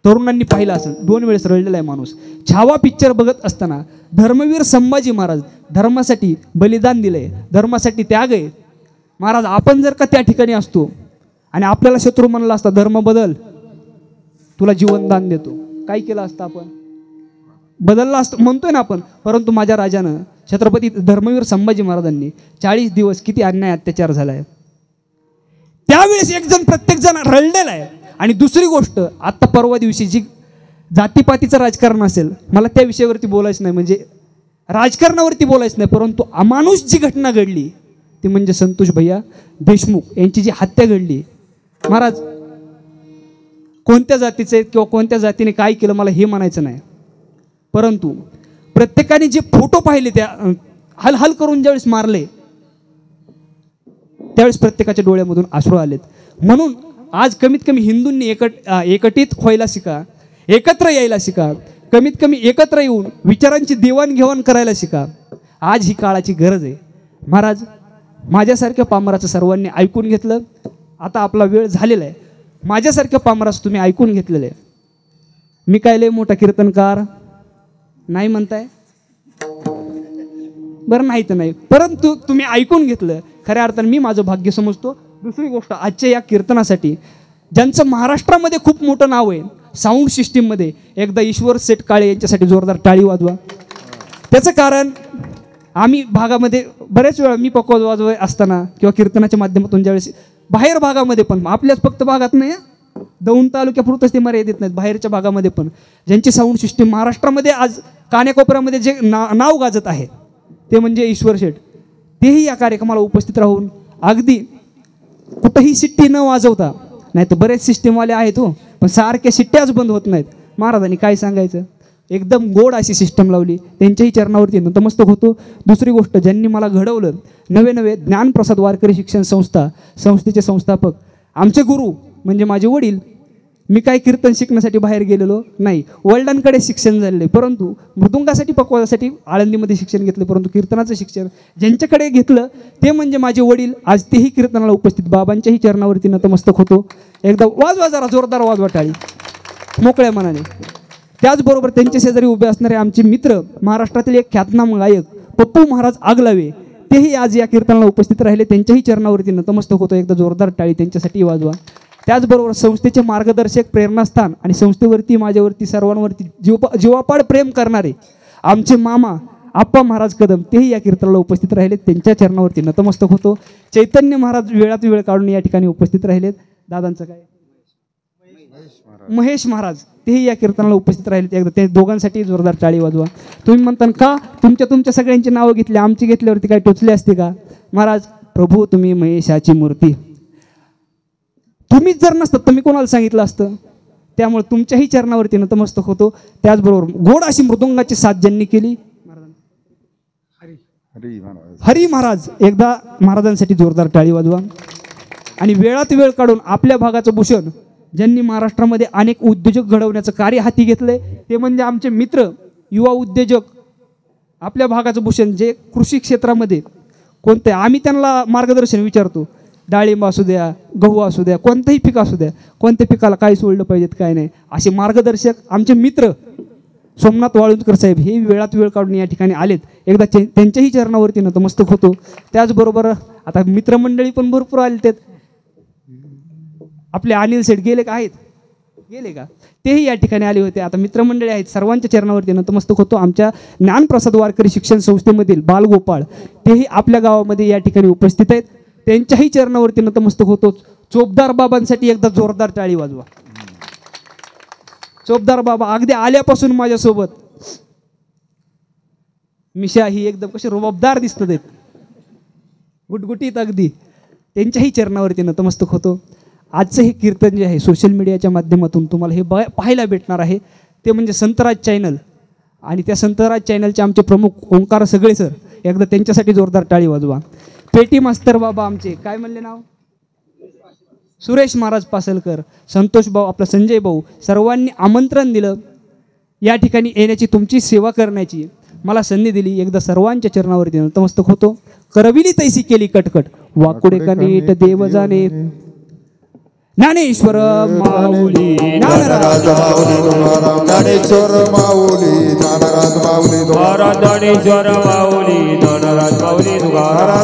तरुणांनी पाहिला असेल, 2 वेळेस रडलेला आहे माणूस. छावा पिक्चर बघत असताना धर्मवीर संभाजी महाराज धर्मासाठी बलिदान दिलंय, धर्मासाठी त्याग आहे. महाराज आपण जर का त्या ठिकाणी असतो आणि आपल्याला शत्रू म्हणला असता धर्म बदल, तुला जीवनदान देतो, काय केलं असतं आपण? बदलला असतं म्हणतोय ना आपण. परंतु माझ्या राजानं छत्रपती धर्मवीर संभाजी महाराजांनी 40 दिवस किती अन्याय अत्याचार झालाय. त्यावेळेस एक जण प्रत्येक जण रडलेला आहे आणि दुसरी गोष्ट, आत्ता परवा दिवशी जी जातीपातीचं राजकारण असेल, मला त्या विषयावरती बोलायचं नाही, म्हणजे राजकारणावरती बोलायचं नाही, परंतु अमानुष जी घटना घडली ती म्हणजे संतोष भैया देशमुख यांची जी हत्या घडली. महाराज, कोणत्या जातीचे आहेत किंवा कोणत्या जातीने काय केलं मला हे म्हणायचं नाही, परंतु प्रत्येकाने जे फोटो पाहिले त्या हल करून ज्यावेळेस मारले त्यावेळेस प्रत्येकाच्या डोळ्यामधून अश्रू आलेत. म्हणून आज कमीत कमी हिंदूंनी एकत्रित व्हायला शिका, एकत्र यायला शिका, कमीत कमी एकत्र येऊन विचारांची देवाणघेवाण करायला शिका. आज ही काळाची गरज आहे. महाराज, माझ्यासारख्या पामराचं सर्वांनी ऐकून घेतलं. आता आपला वेळ झालेला आहे. माझ्यासारख्या पामराचं तुम्ही ऐकून घेतलेलं आहे. मी काय लय मोठा कीर्तनकार नाही म्हणताय, बरं नाही तर नाही, परंतु तुम्ही ऐकून घेतलं. खऱ्या अर्थाने मी माझं भाग्य समजतो. दुसरी गोष्ट, आजच्या या कीर्तनासाठी ज्यांचं महाराष्ट्रामध्ये खूप मोठं नाव आहे साऊंड सिस्टीममध्ये, एकदा ईश्वर सेठ काळे यांच्यासाठी जोरदार टाळी वाजवा. त्याचं कारण, आम्ही भागामध्ये बऱ्याच वेळा मी पकवाज वाजवत असताना किंवा कीर्तनाच्या माध्यमातून ज्यावेळेस बाहेर भागामध्ये पण, आपल्याच फक्त भागात नाही, दौंड तालुक्यापुरतंच ते मर्यादित नाहीत, बाहेरच्या भागामध्ये पण ज्यांची साऊंड सिस्टीम महाराष्ट्रामध्ये आज कान्याकोपऱ्यामध्ये जे नाव गाजत आहे ते म्हणजे ईश्वर शेठ. तेही या कार्यक्रमाला उपस्थित राहून अगदी कुठंही शिट्टी न वाजवता, नाही तर बरेच सिस्टीमवाले आहेत हो, पण सारख्या शिट्ट्याच बंद होत नाहीत. महाराजांनी काय सांगायचं, एकदम गोड अशी सिस्टम लावली. त्यांच्याही चरणावरती नतमस्तक होतो. दुसरी गोष्ट, ज्यांनी मला घडवलं, नवे ज्ञानप्रसाद वारकरी शिक्षण संस्थेचे संस्थापक आमचे गुरु म्हणजे माझे वडील. मी काय कीर्तन शिकण्यासाठी बाहेर गेलेलो नाही, वडिलांकडे शिक्षण झालेले, परंतु मृदुंगासाठी पकवाजासाठी आळंदीमध्ये शिक्षण घेतलं, परंतु कीर्तनाचं शिक्षण ज्यांच्याकडे घेतलं ते म्हणजे माझे वडील. आज तेही कीर्तनाला उपस्थित, बाबांच्याही चरणावरती नतमस्तक होतो. एकदा वाजवा, जरा जोरदार वाजवा टाळी मोकळ्या मनाने. त्याचबरोबर त्यांच्या शेजारी उभे असणारे आमचे मित्र, महाराष्ट्रातील एक ख्यातनाम गायक पप्पू महाराज आगलावे, तेही आज या कीर्तनाला उपस्थित राहिले. त्यांच्याही चरणावरती नतमस्तक होतो. एकदा जोरदार टाळी त्यांच्यासाठी वाजवा. त्याचबरोबर संस्थेचे मार्गदर्शक, प्रेरणास्थान आणि संस्थेवरती माझ्यावरती सर्वांवरती जीवापाड प्रेम करणारे आमचे मामा आप्पा महाराज कदम, तेही या कीर्तनाला उपस्थित राहिलेत. त्यांच्या चरणावरती नतमस्तक होतो. चैतन्य महाराज वेळात वेळ काढून या ठिकाणी उपस्थित राहिलेत. दादांचं काय, महेश महाराज, तेही या कीर्तनाला उपस्थित राहिलेत. एकदा ते दोघांसाठी जोरदार टाळी वाजवा. तुम्ही म्हणता का तुमच्या सगळ्यांची नावं घेतली, आमची घेतल्यावरती काय टोचली असते का? महाराज, प्रभू तुम्ही महेशाची मूर्ती, तुम्हीच जर नसतात तर मी कोणाला सांगितलं असतं. त्यामुळे तुमच्याही चरणावरती नतमस्तक होतो. त्याचबरोबर गोड अशी मृदुंगाची साथ ज्यांनी केली, हरी महाराज, एकदा महाराजांसाठी जोरदार टाळी वाजवा. आणि वेळात वेळ काढून आपल्या भागाचं भूषण ज्यांनी महाराष्ट्रामध्ये अनेक उद्योजक घडवण्याचं कार्य हाती घेतलंय ते म्हणजे आमचे मित्र युवा उद्योजक. आपल्या भागाचं भूषण जे कृषी क्षेत्रामध्ये कोणते, आम्ही त्यांना मार्गदर्शन विचारतो. डाळिंब असू द्या, गहू असू द्या, कोणतंही पीक असू द्या, कोणत्या पिकाला काय सोडलं पाहिजेत काय नाही, असे मार्गदर्शक आमचे मित्र सोमनाथ वाळुंजकर साहेब हे वेळात वेळ काढून या ठिकाणी आलेत. एकदा त्यांच्याही चरणावरती नतमस्तक होतो. त्याचबरोबर आता मित्रमंडळी पण भरपूर आले. आपले अनिल सेठ गेले का, आहेत गेले का, तेही या ठिकाणी आले होते. आता मित्रमंडळी आहेत, सर्वांच्या चरणावरती नतमस्तक होतो. आमच्या ज्ञानप्रसाद वारकरी शिक्षण संस्थेमधील बालगोपाळ, तेही आपल्या गावामध्ये या ठिकाणी उपस्थित आहेत. त्यांच्याही चरणावरती नतमस्तक होतो. चोपदार बाबांसाठी एकदा जोरदार टाळी वाजवा. चोपदार बाबा अगदी आल्यापासून माझ्यासोबत, मिशा ही एकदम कशी रुबाबदार दिसतात आहेत, गुटगुटीत अगदी, त्यांच्याही चरणावरती नतमस्तक होतो. आजचं हे कीर्तन जे आहे सोशल मीडियाच्या माध्यमातून तुम्हाला हे पाहायला भेटणार आहे ते म्हणजे संतराज चॅनल. आणि त्या संतराज चॅनलचे आमचे प्रमुख ओंकार सगळे सर, एकदा त्यांच्यासाठी जोरदार टाळी वाजवा. पेटी मास्तर बाबा आमचे, काय म्हणले नाव, सुरेश महाराज पासलकर, संतोष भाऊ, आपला संजय भाऊ, सर्वांनी आमंत्रण दिलं या ठिकाणी येण्याची, तुमची सेवा करण्याची मला संधी दिली. एकदा सर्वांच्या चरणावरती नतमस्तक होतो. करविली तैसी केली कटकट, वाकुडे का नीट देव जाणे. ज्ञानेश्वर माऊली ज्ञानराज माऊली तुकाराम, ज्ञानेश्वर माऊली ज्ञानराज माऊली तुकाराम, ज्ञानेश्वर माऊली ज्ञानराज माऊली तुकाराम,